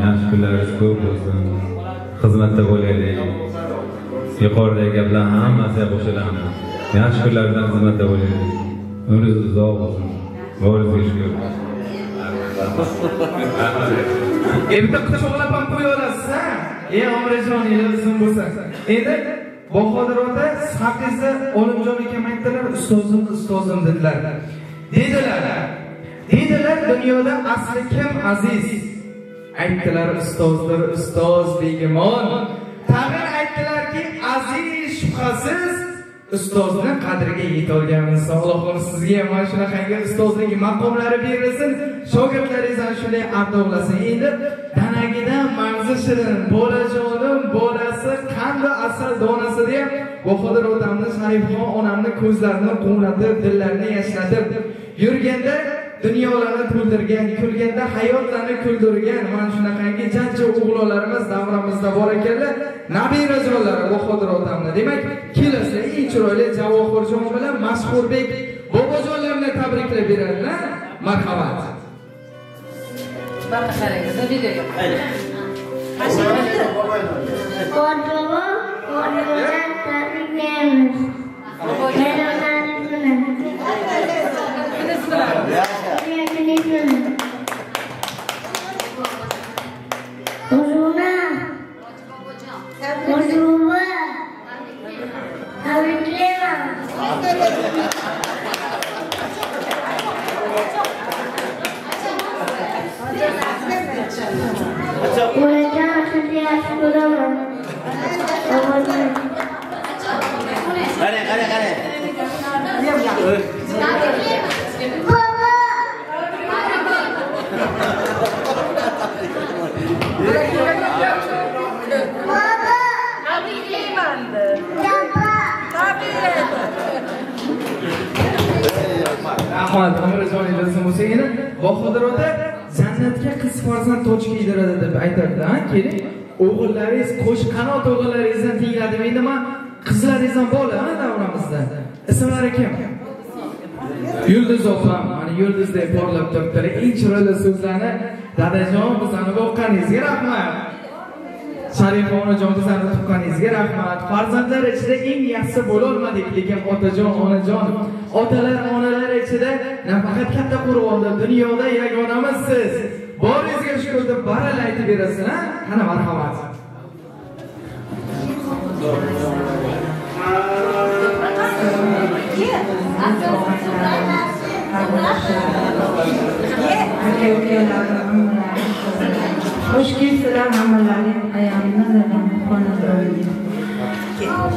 Yaxshi kunlaringiz ko'p bo'lsin. Xizmatda bo'laylik. Yuqoridagi gaplar hammasiga qo'shilamiz. Yaxshi kunlarda xizmatda bo'laylik. Umringiz uzoq bo'lsin. Boringizga shukur. Bitta quchoqlab ham qo'ya olasiz-a? Umrijoningiz uzun bo'lsin. Endi Bahodir ota haqingizda Olimjon akam aytdilar, ustozim dedilar. Dedilar dunyoda asli kim aziz? Aytdilar ustozdir, ustoz begimon. Tag'in aytdilarki aziz shubhasiz ustozni qadriga yetolgan inson. Alloh sizga ham mana shunaqangi ustozlik maqomlari berilsin. Shogirdlaringizni shunday ardog'lasin. Endi danagidan mag'zi shirin, bolajonim, bolasi, qandu asal donasi deb Bahodir otamni, Sharifxon onamni ko'zlarini quvnatib, dillarini yashlatib yurganda dunyolarni to'ldirgan, kulganda hayotlarni kuldirgan mana shunaqangi jajji o'g'lonlarimiz davramizda bor ekanlar. Nabirajonlari Bahodir otamni, demak, kelasi eng chiroyli Javohirjon bilan Mashhurbek bobojonlarni tabriklab beradilar. Marhamat. Barqa qarangiz, videoga. Ahmad Umrijoningiz bo'lsa-gina Bahodir ota jannatga qiz farzand toj kiydiradi deb aytadi. Keling, o'g'illaringiz qo'shqanot o'g'illaringizdan tingladim. Endi men qizlaringizdan bor davramizda. Ismlari kim? Yulduz opam, mana yulduzdek porlab turibdi. Eng chiroyli so'zlarni dadajon bizani boqqaningizga rahmat. Sharifxon onajon bizani tuqqaningizga rahmat. Farzandlar ichida eng yaxshi bo'la olmadik, lekin otajon, onajon, otalar, onalar ichida nafaqat katta qurbonda, dunyoda yagonamiz siz. Boringizga shukur deb baralla aytib berasiz, ha? Qani marhamat. Hoş kelibsizlar hammalaring ayamlardan xonadonga.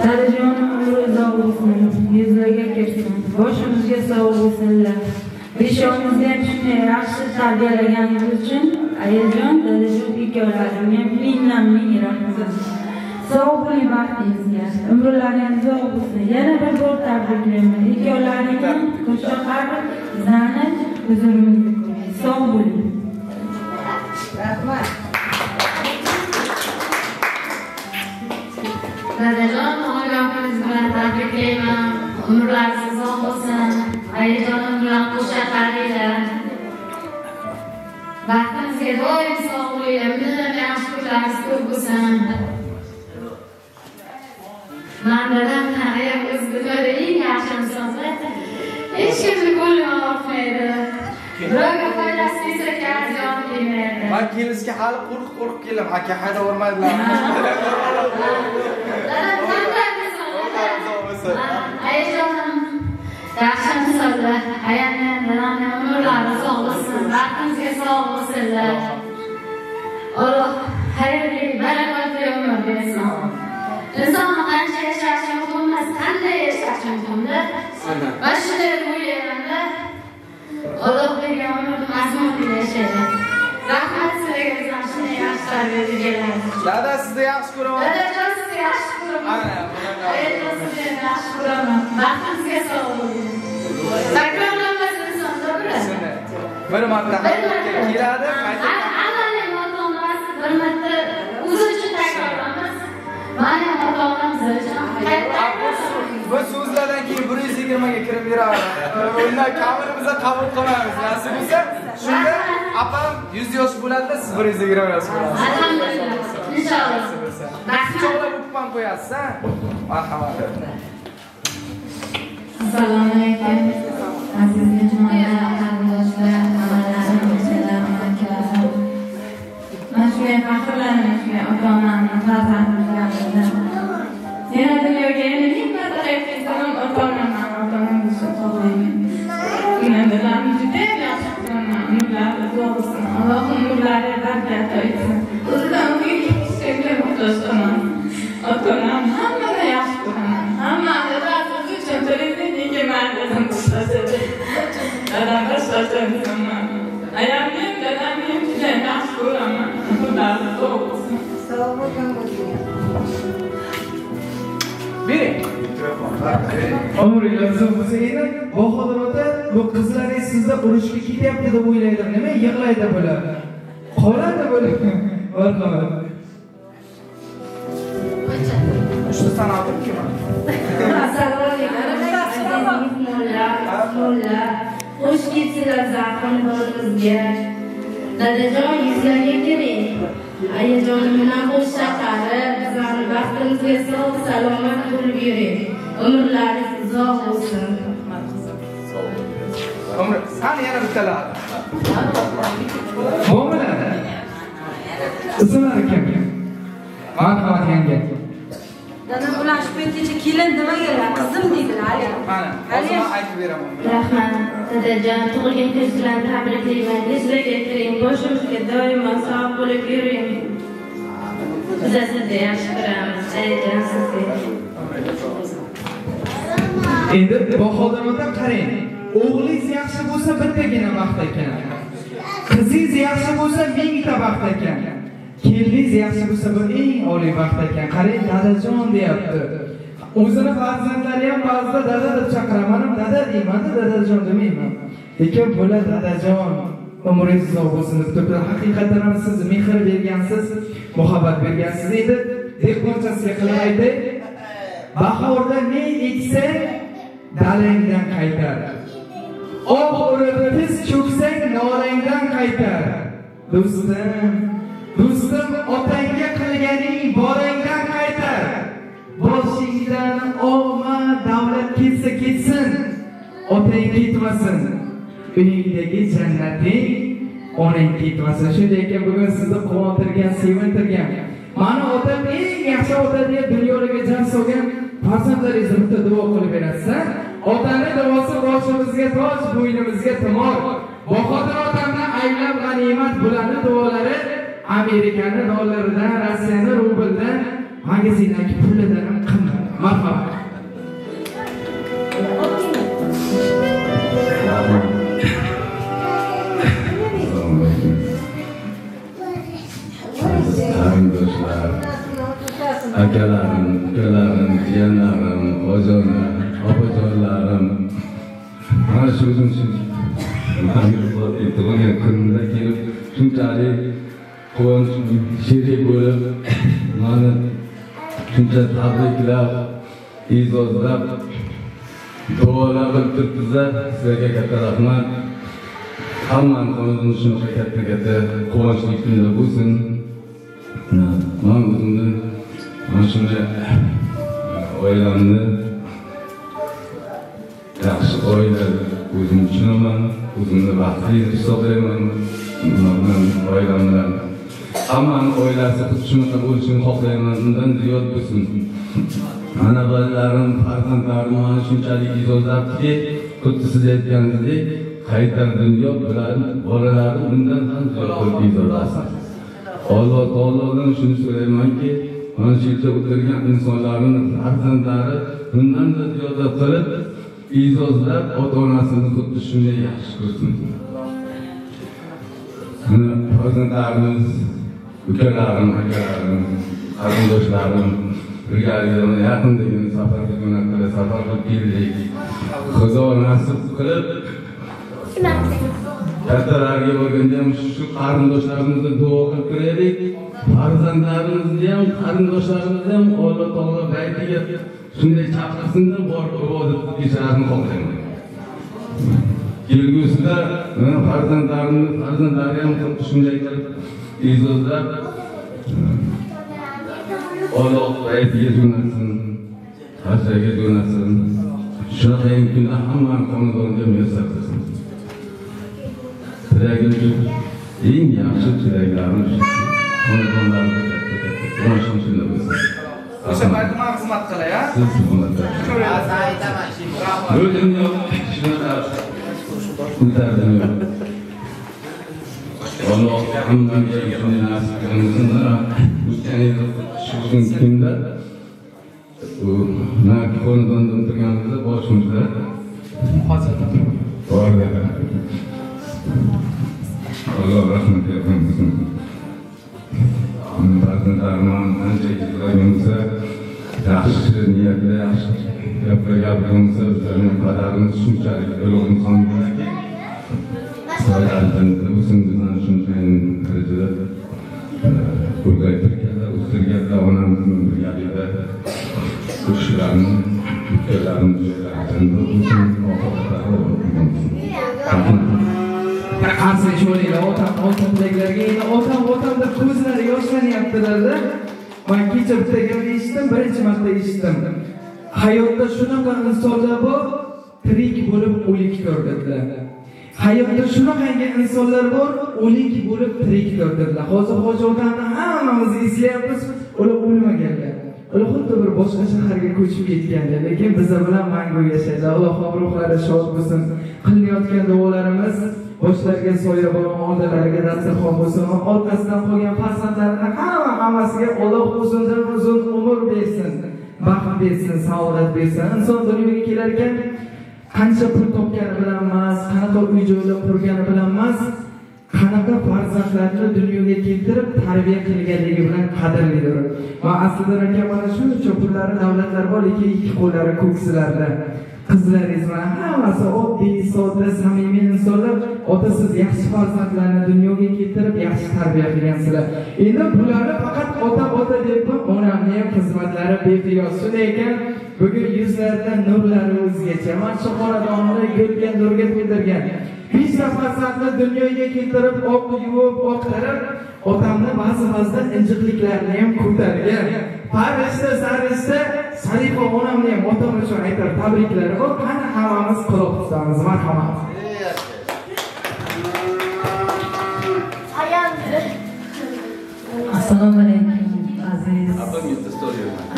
Dadajon umri uzoq bo'lsin, yuzlarga kirsin, boshimizga sog' bo'lsinlar. Beshongizni ham shunday yaxshi tarbiyalaganingiz uchun ayajon, dadajon ikkovlarimga ming rahmat. Sog' bo'ling, baxtingizga, umrlaringiz uzoq bo'lsin. Yana bir bor tabriklayman. Ikkovlaringni qo'shaqarib bizani huzurimizga qo'ying. Sog' bo'ling. Rahmat. Dadajon, okangiz bilan tabriklayman. Umrlaringiz uzoq bo'lsin. Ayajonim bilan qo'sha qaranglar. Baxtimizga doim sog' bo'linglar. Million yaxshi kunlaringiz ko'p bo'lsin. Mandadan qarayam o'z dunyoda eng yaxshi insonlar. Hech kimni ko'ngli og'ritmaydi. Birovga foydasi tegsa ziyon kelmaydi. Men kelishga hali qo'rqib keldim. Aka haydavermaydilar. Ayajonim yaxshi insonlar. Ayamdan dadamdan umrlari sog' bo'lsin. Baxtimizga sog' bo'lsinlar. Alloh xayrli, barakatli umr bersin. İnsanın qancha yashashi mumkin emas, qanday yashashi mumkin-da. Mana shunday o'ylayman-da. Alloh bergan umrni mazmunli yashaydi. Rahmat sizlarga shunday yaxshi tarbiya berganlar. Dada sizni yaxshi ko'raman. Dadajon sizni yaxshi ko'raman. Ayajon sizni yaxshi ko'raman. Baxtimizga sog' bo'ling. Takrorlanmasin insonda bir marta keladi, qaytib. Avvalgi ota-onamiz bir marta o'zi uchun takrorlanmas. Mana ota-onamiz uchun. Bu so'zlardan keyin 120 ga kirib beradi. Undan kamini biz qabul qilmaymiz. Nasib bo'lsa, shunda apam 100 yosh bo'ladi, siz 120 yosh bo'lasiz. Alhamdulillah. Inshaalloh. Cho'g'lab o'pib qo'yasiz, ha? Marhamat. Assalomu alaykum. Aziz mehmonlar, qarindoshlar, hamalarim, assalomu alaykum. Mana shunday faxrlanib, shunday ota-onamni farzandlarimdan. Yana dunyoga yana ming marta qaytganim ota-onamman, ota-onamni sog'layman. Nadalarni juda yaxshi ko'raman. Umrlari uzoq bo'lsin. Alloh umrlari barakat aytsin. O'zidan o'ziga hech kimga muhtoj qilmasin. Ota-onam hammani yaxshi ko'raman. Hammani razı uchun televizorga ma'lum qiladi. Dadam boshqacha ayamni, dadamni juda yaxshi ko'raman. Ularni sog' bo'lsin. Sog' bo'lsin. Bering. Umringiz uzun bo'lsa edi, Bahodir ota, bu qizlaringiz sizda urushga ketyapti deb o'ylaydi. Nima yig'laydi bular? Qoladi bular. Marhamat. Shu sanotim kim? Assalomu alaykum. Xush kelibsizlar Zafronborimizga. Dadajon yuzlarga kiring. Ayajonim bilan xush chaqirib, bizlarni baxtimizga sog' salomat bo'lib yuring. Umrlaringiz uzoq bo'lsin. Umr, qani yana bittalar. Mo'minlar. Ismlari kim? Marhamat yanga. Dadam ular shu paytgacha kelin demaganlar, qizim deydilar. Mana, hozir aytib beraman. Rahmat. Dadajon, tug'ilgan kun bilan tabriklayman. Yuzlarga kiring, boshimizga doimo sog' bo'lib yuring. Biz sizni yaxshi ko'ramiz. Ayajon sizga. Endi Bahodir ota qarang. O'g'lingiz yaxshi bo'lsa bittagina baxt ekan. Qizingiz yaxshi bo'lsa mingta baxt ekan. Keliningiz yaxshi bo'lsa bu eng oliy baxt ekan. Qarang, dadajon deyapti. O'zini farzandlari ham ba'zida dada deb chaqiraman, dada deyman-da, dadajon demayman. Lekin bular dadajon, umringiz uzoq bo'lsin deb turibdi. Haqiqatan ham siz mehr bergansiz, muhabbat bergansiz edi. Dehqonchasiga qilib aytay. Bahorda ne eksang, dalangdan qaytar. Oq o'rib tiz cho'ksang, nolangdan qaytar. Do'stim, otangga qilganing borangdan qaytar. Boshingdan olma, davlat ketsa ketsin, otang ketmasin. Uyingdagi jannating onang ketmasin. Shunday ekan, bugun sizni quvontirgan, sevintirgan. Mana otam eng yaxshi ota deb dunyoga jon solgan farzandlaringizni bitta duo qilib berasiz. Otaning duosi boshimizga toj, bo'ynimizga timor. Bahodir otamdan aylab g'animat bularning duolari Amerikani dollaridan, Rossiyani rubldan, magazindagi pulidan ham qimmat. Marhamat. Qarindoshlar, akalarim, ukalarim, jiyanlarim, ojonlar, opajonlarim. Mana shu o'zim tug'ilgan kunimda kelib, shunchalik quvonch sherik bo'lib, mani shuncha tabriklab, izozlab duolar qilib turibsizlar. Sizlarga katta rahmat. Hammani qo'lidan shunaqa katta quvonchli kunlar bo'lsin. Men o'zimni mana shunday oilamni yaxshi oila o'zim tushunaman, o'zimni baxtli hisoblayman. Men oilamdan hammani oilasi shunaqa bo'lishini xohlayman, undan ziyod bo'lsin. Mana bolalarim, farzandlarim mana shunchalik izozlabki, xuddi siz aytganingizdek, qaytar dunyo bularni bolalari undan ham ziyod qilib izozlasin. Alloh taolodan shuni so'raymanki, mana shu yerda o'tirgan insonlarning farzandlari bundan da ziyod qilib izozlab ota-onasini xuddi shunday yaxshi ko'rsin. Mana farzandlarimiz, ukalarim, akalarim, qarindoshlarim birgalikda yaqindagina safarga jo'natdilar, safar qilib keldik. Xudo nasib qilib kattalarga bo'lganda ham shu qarindoshlarimizni duo qilib kiraylik. Farzandlarimizni ham, qarindoshlarimizni ham Alloh taolo baytiga shunday chaqirsinda borib ibodat qilishni xohlayman. Kelgusida farzandlari ham xuddi shunday qilib izozlab Alloh baytiga jo'natsin, hajga jo'natsin. Shunaqa kunda hammani xonadonga muyassar qilsin. Tilagim eng yaxshi tilaklarim shu. Xonadonlarda katta quvonchli kunlar bo'lsin. O'sha paytda men xizmat qilay, ha? Siz xizmat qiling. O'zimni shunaqa kunlardim. Alloh hammaga shunday nasib qilsin. O'tgan shu kunda men xonadonda o'tirganimizda boshimizda hozirda Allah rahmet eylesin. Farzandlarim ancha izlaganimizda yaxshi niyatda yaxshi gaplar gapirganimizda bizlarning qadarimiz shunchalik ulug' inson bo'lganki, farzandlarimizni o'zimizdan shunday darajada o'rgattirganlar, o'stirganlar, onamizning birgalikda o'qishlarni, ukalarimni joylarida o'zim Qarsak sho'raylar, otamdagilarga endi otam deb ko'zlari yoshlanyaptilar-da. Men kecha bitta gap eshitdim, birinchi marta eshitdim. Hayotda shunaqa insonlar bor, tirik bo'lib o'lik ko'rdilar. Hayotda shunaqa insonlar bor, o'lik bo'lib tirik ko'rdilar. Hozir hoji otamni hammamiz eslayapmiz, ular o'lmaganlar. Ular xuddi bir boshqa shaharga ko'chib ketganlar, lekin bizlar bilan mangu yashaydi. Alloh ruhlari shod bo'lsin. Qilayotgan duolarimiz boshlariga soyabon, oldilariga dasturxon bo'lsin. Orqasidan qolgan farzandlarini hammasiga Alloh uzun umr bersin, baxt bersin, saodat bersin. Inson dunyoga kelar ekan, qancha pul topgani bilan emas, qanaqa uy-joylar qurgani bilan emas, qanaqa farzandlarni dunyoga keltirib tarbiya qilganligi bilan qadrlidir. Va aslida aka mana shuncha pullari davlatlar bor, lekin ikki qo'llari ko'ksilarda. Qizlaringiz mana hammasi oddiy, sodda, samimiy insonlar. Ota, siz yaxshi farzandlarni dunyoga keltirib yaxshi tarbiya qilgansizlar. Endi bularni faqat ota deb onamning ham xizmatlari beqiyos. Shunday ekan, bugun yuzlaridan nurlari o'zgacha. Mana shu xonadonni gulga nurga to'ldirgan 5 farzandni dunyoga keltirib, oq yuvib, oqtirib, otamni ba'zi injiqliklarini ham ko'targan. Farishta, sarishta, Sarifa onamni ham otam uchun aytar tabriklari bor. Qani hammamiz quloq tutamiz. Marhamat. Assalomu alaykum aziz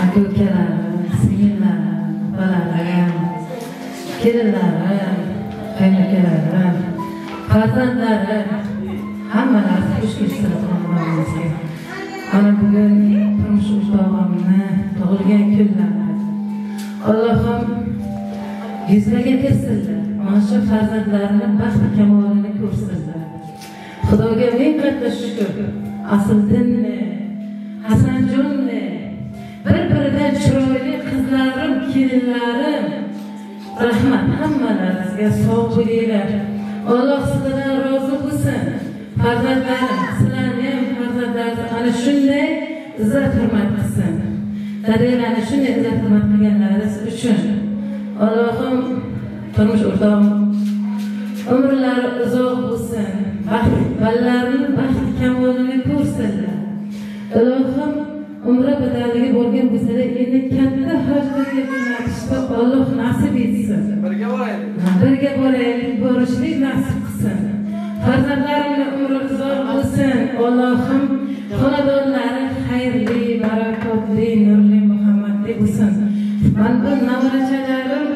aka-ukalarim, singillarim, bolalarim, kelinlarim, qaynukalarim, farzandlarim, hammalari xush kelibsizlar xonadonimizga. Mana bugun turmush o'rtog'imni tug'ilgan kunlari. Allohim yuzlaga kirsinlar. Mana shu farzandlarini baxt kamolini ko'rsinlar. Xudoga ming qatla shukr. Asildinni, Hasanjonni, bir-biridan chiroyli qizlarim, kelinlarim, rahmat hammalaringizga sog' bo'linglar. Alloh sizlardan rozi bo'lsin. Farzandlarim, sizlarni ham farzandlaringizni ana shunday izzat hurmat qilsin. Dadanglarni shunday izzat hurmat qilganlari uchun Allohim turmush o'rtog'im umrlari uzoq bo'lsin, ballarni baxt kamoliga ko'rsinlar. Allohim umri badaliga bo'lgan bo'lsa-da, endi katta hajlarga jo'natishda Alloh nasib etsin. Birga boraylik, borishlik nasib qilsin. Farzandlarimning umri uzoq bo'lsin. Allohim xonadonlari xayrli, barakotli, nurli, muhammadli bo'lsin. Men bu navrachalarim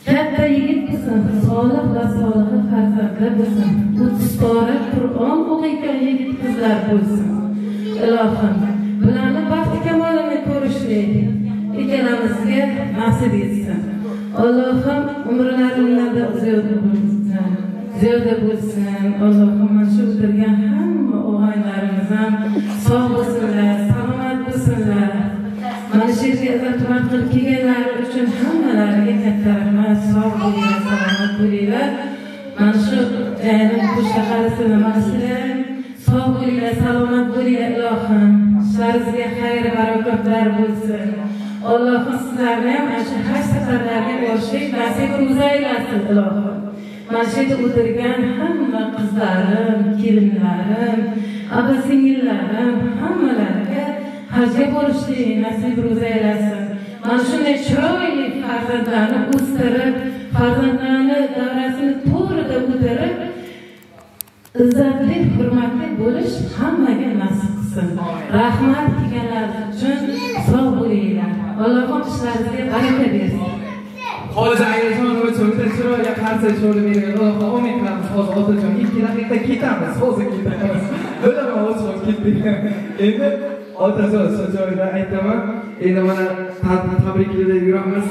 katta yigit bo'lsin, solih va soliha farzandlar bo'lsin. 30 pora Qur'on o'qiyotgan yigit qizlar bo'lsin. Ilohim bularni baxti kamolini ko'rishlik ikkalamizga nasib etsin. Allohim umrlaringlarda ziyoda bo'lsin. Allohim mana shu o'tirgan hamma o'g'aylarimiz ham sog' bo'lsinlar, salomat bo'lsinlar. Mana shu yerga tuhmat qilib kelganlari uchun hammalariga katta rahmat. Sog' bo'linglar, salomat bo'linglar. Mana shu jayni qo'shqa qarasini mana sizlar sog' bo'linglar, salomat bo'linglar. Ilohim ishlaringizga xayr barakotlar bo'lsin. Allohim sizlarni ham ana shu haj safarlariga borishlik nasib aylasin. Ilohim mana shu yerda o'tirgan hamma qizlarim, kelinlarim, opa-singillarim hammalariga hajga borishlik nasib aylasin. Mana shunday chiroyli farzandlarni o'stirib, farzandlarni davrasini to'g'rida o'tirib, izzatli, hurmatli bo'lish hammaga nasib qilsin. Rahmat kelganlar uchun sog' bo'linglar. Allohim ishlaringizga baraka bersin. Hozir ayajon va cho'lda chiroyli qarsa cho'lib bergan. Alloh umid qilamiz. Hozir otajon 2 daqiqa ketamiz. Hozir ketamiz. O'laman hozir ketdik. Endi otajon shu joyda aytaman. Endi mana tabriklarda yuramiz.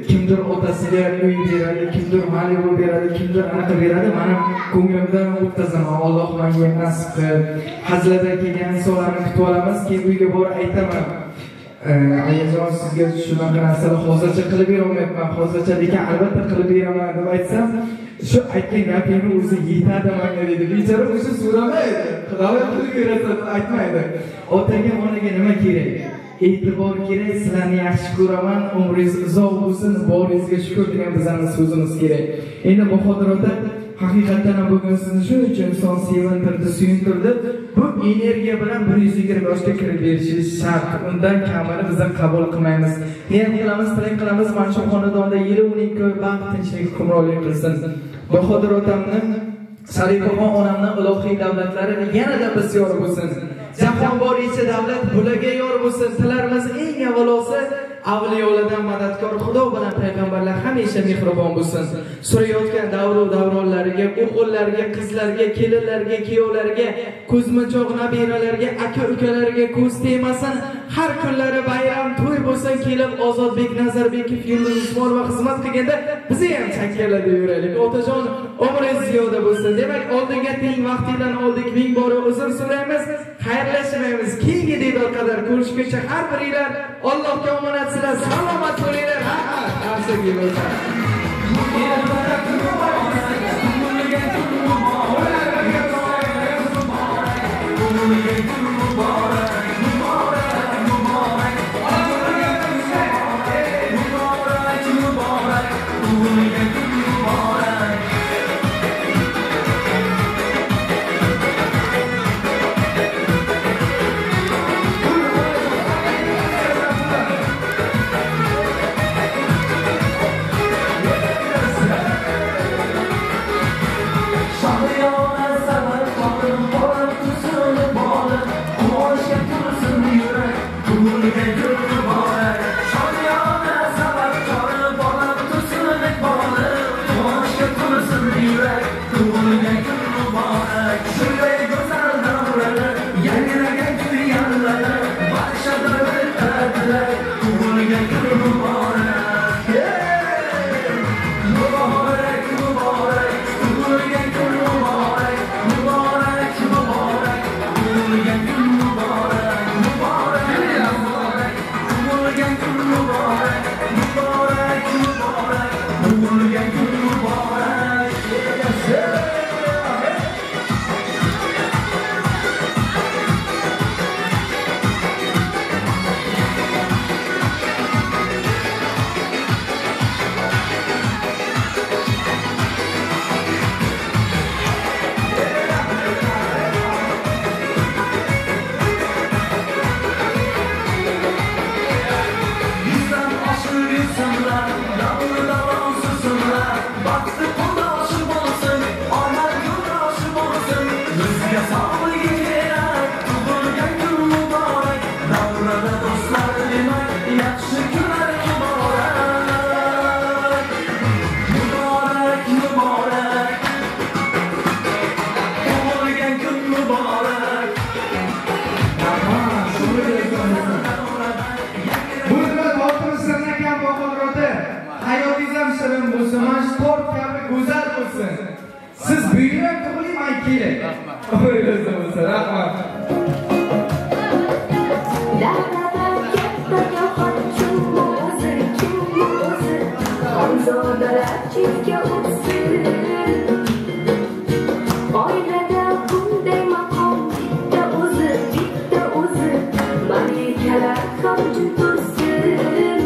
Kimdir otasiga uy beradi, kimdir Malibu beradi, kimdir anaqa beradi. Mana ko'nglimdan o'tkazaman. Alloh menga nasib qilib, hajlardan kelgan insonlarni kutib olamiz. Keyin uyga borib aytaman. Ayajon sizga shunaqa narsalar hozircha qilib berolmayapman. Hozircha lekin albatta qilib beraman deb aytsam, shu aytgan gapingni o'zi yetadi menga dedi. Bechora o'sha so'ramaydi. Xudoyo qilib berasan aytmaydi. Otaga, onaga nima kerak? E'tibor kerak, sizlarni yaxshi ko'raman, umringiz uzoq bo'lsin, boringizga shukr degan bizning so'zimiz kerak. Endi Bahodir ota haqiqatan ham bugun sizni shu uchun inson sevintirdi, suyuntirdi. Bu energiya bilan 120 yoshga kirib berishingiz shart. Undan kamini biz qabul qilmaymiz. Niyat qilamiz, tilak qilamiz, mana shu xonadonda yili uning ko'p baxt, tinchlik hukmronlik qilsin. Bahodir otamni, Sharifaxon onamni ilohiy davlatlari yanada bisyor bo'lsin. Jahon boricha davlat bularga yor bo'lsin. Tilarimiz eng avvalosi avliyolardan madadkor Xudo bilan payg'ambarlar hamisha mehribon bo'lsin. Surayotgan davronlariga, o'g'illariga, qizlarga, kelinlarga, kuyovlarga, ko'zmunchoq nabiralarga, aka-ukalariga ko'z tegmasin. Har kunlari bayram, to'y bo'lsin, kelib Ozodbek Nazarbekov Yulduz Usmonova xizmat qilganda bizni ham chakkalada yuraylik. Otajon, umringiz ziyoda bo'lsin. Demak, oldinga teng vaqtingdan oldik, ming bora uzr so'raymiz. Xayrlashmaymiz. Keyingi diydor qadar ko'rishguncha har biringlar Allohga omonatsizlar, salomat bo'linglar. Yaxshi bo'lsin. Siz buyurib tug'ilib keling. O'ylasa bo'lsa, rahmat. Oilada bunday maqom bitta o'zi, bitta o'zi, malikalar ham tursin.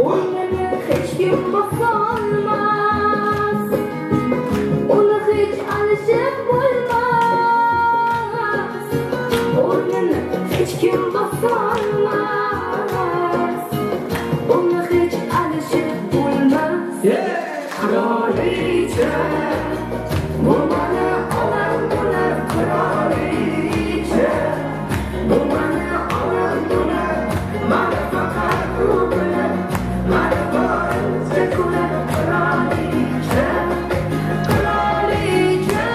O'rnini hech kim bosolmas, uni hech alishib bo'lmas. O'rnini hech kim bosolmas, uni hech alishib bo'lmas. Qirolicha, bu mani onam bo'lar. Qirolicha, bu mani onam bo'lar. Mani faqat u bilan, mani barcha ko'rar. Qirolicha, qirolicha,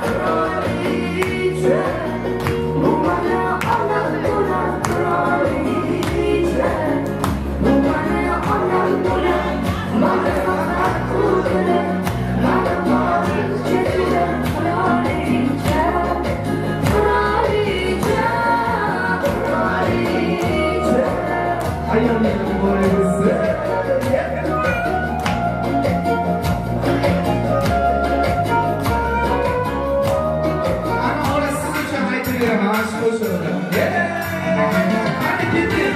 qirolicha, bu mani onam bo'lar. Qirolicha, bu mani onam bo'lar. Mani faqat u bilan, mani barcha ko'rar. Qirolicha, qirolicha, qirolicha. Ayollar bo'lsa ana orasiz uchun aytib beraman, mana shu qo'shiqni. Hadi ketdik.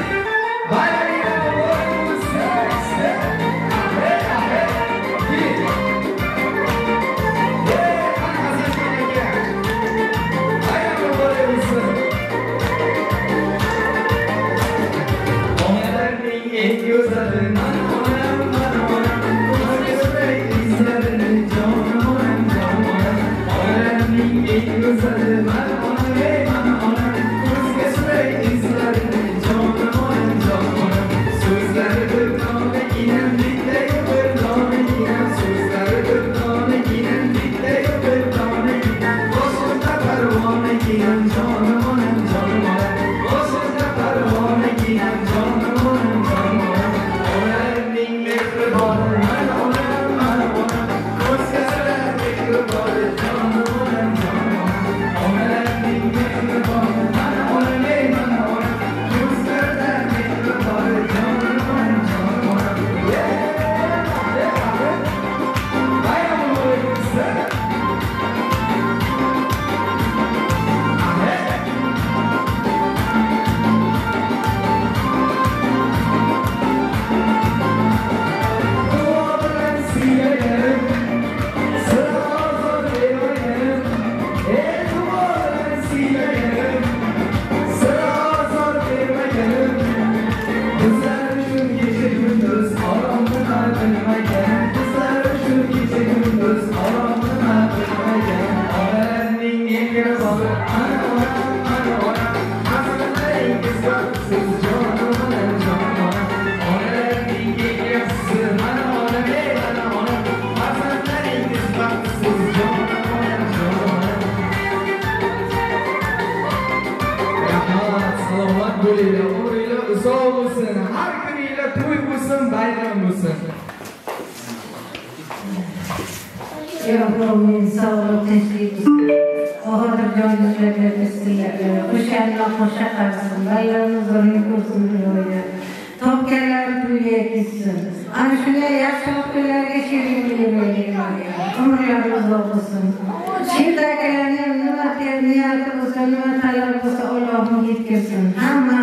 Hamma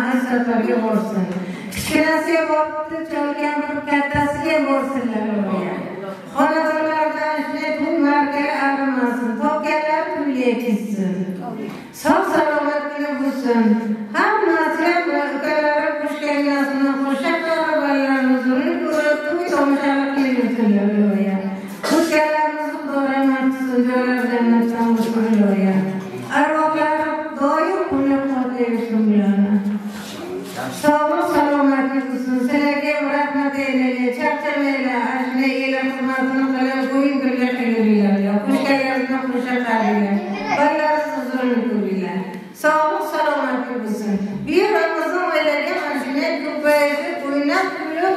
xizmatini qilib, o'yin birga qilinglar, qo'shganlarni qo'sha qaringlar, ballarsiz huzurni ko'ringlar. Sog'lik salomatlik bo'lsin. Bir Ramazon oylariga mana shunday ko'payib, o'ynab kulib,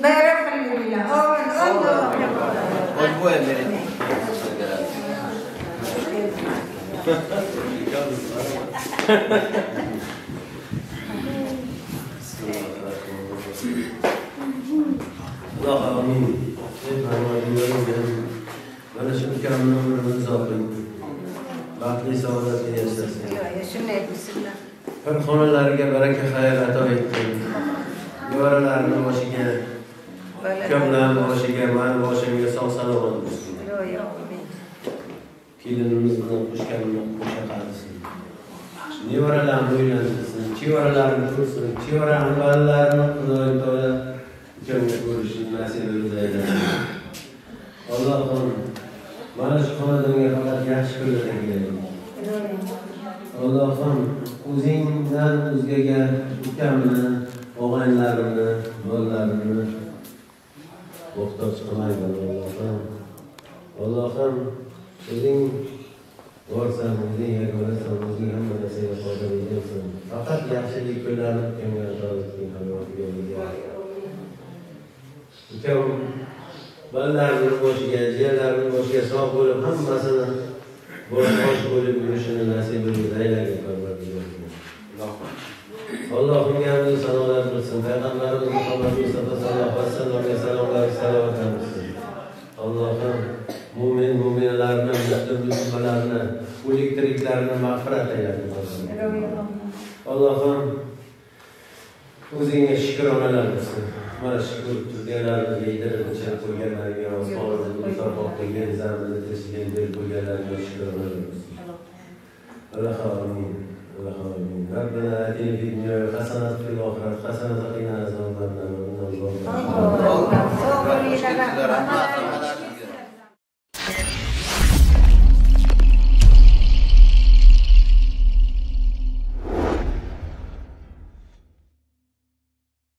bayram qilinglar. Amin. Allohu akbar. Alloh amin. Mana shu kamni umrimizni uzoq qiling. Baxtli saodatga yashasin. Shunday bo'lsinlar. Bir xonalariga baraka xayr ato etsin. Nevaralarini boshiga, ukamlarni boshiga, mani boshimga sog' salomat bo'lsin. Kelinimizni qo'shganini qo'sha qilsin. Nevaralarni uylantirsin, chevaralarni ko'rsin, chevarani bolalarini Xudoy taolo ukamga ko'rishni nasib etsin. Allohim mana shu xonadonga faqat yaxshi kunlar tilayman. Allohim o'zingdan o'zgaga ukamni, og'aynilarimni, bolalarimni muhtoj qilmayman Allohim. Allohim o'zing borsan, o'zing yagonasan, o'zing hamma narsaga qodir ekansan. Faqat yaxshilik kunlarni ukamga ato etgin, ukam ballarning boshiga, jiyanlarning boshiga sog' bo'lib, hammasini bosh bo'lib yurishini nasib etib aylagan Parvardigor. Allohimga hamd sanolar bo'lsin. Payg'ambarimiz Muhammad Mustafa sallallohu alayhi vasallamga salomlar, salovat bo'lsin. Allohim mo'minlarni, muslimanlarni, o'lik tiriklarini mag'firat aylasin. Allohim o'zingga shukronalar bo'lsin. Mana shu turganlarimizga yedirib ichirib qo'yganlarga, osmonimizni musaffo qilgan, zaminni teshgan deb qo'yganlarga shukronalar bo'lsin. Alloh amin. ربنا آتنا في الدنيا حسنة وفي الآخرة حسنة وقنا عذاب النار.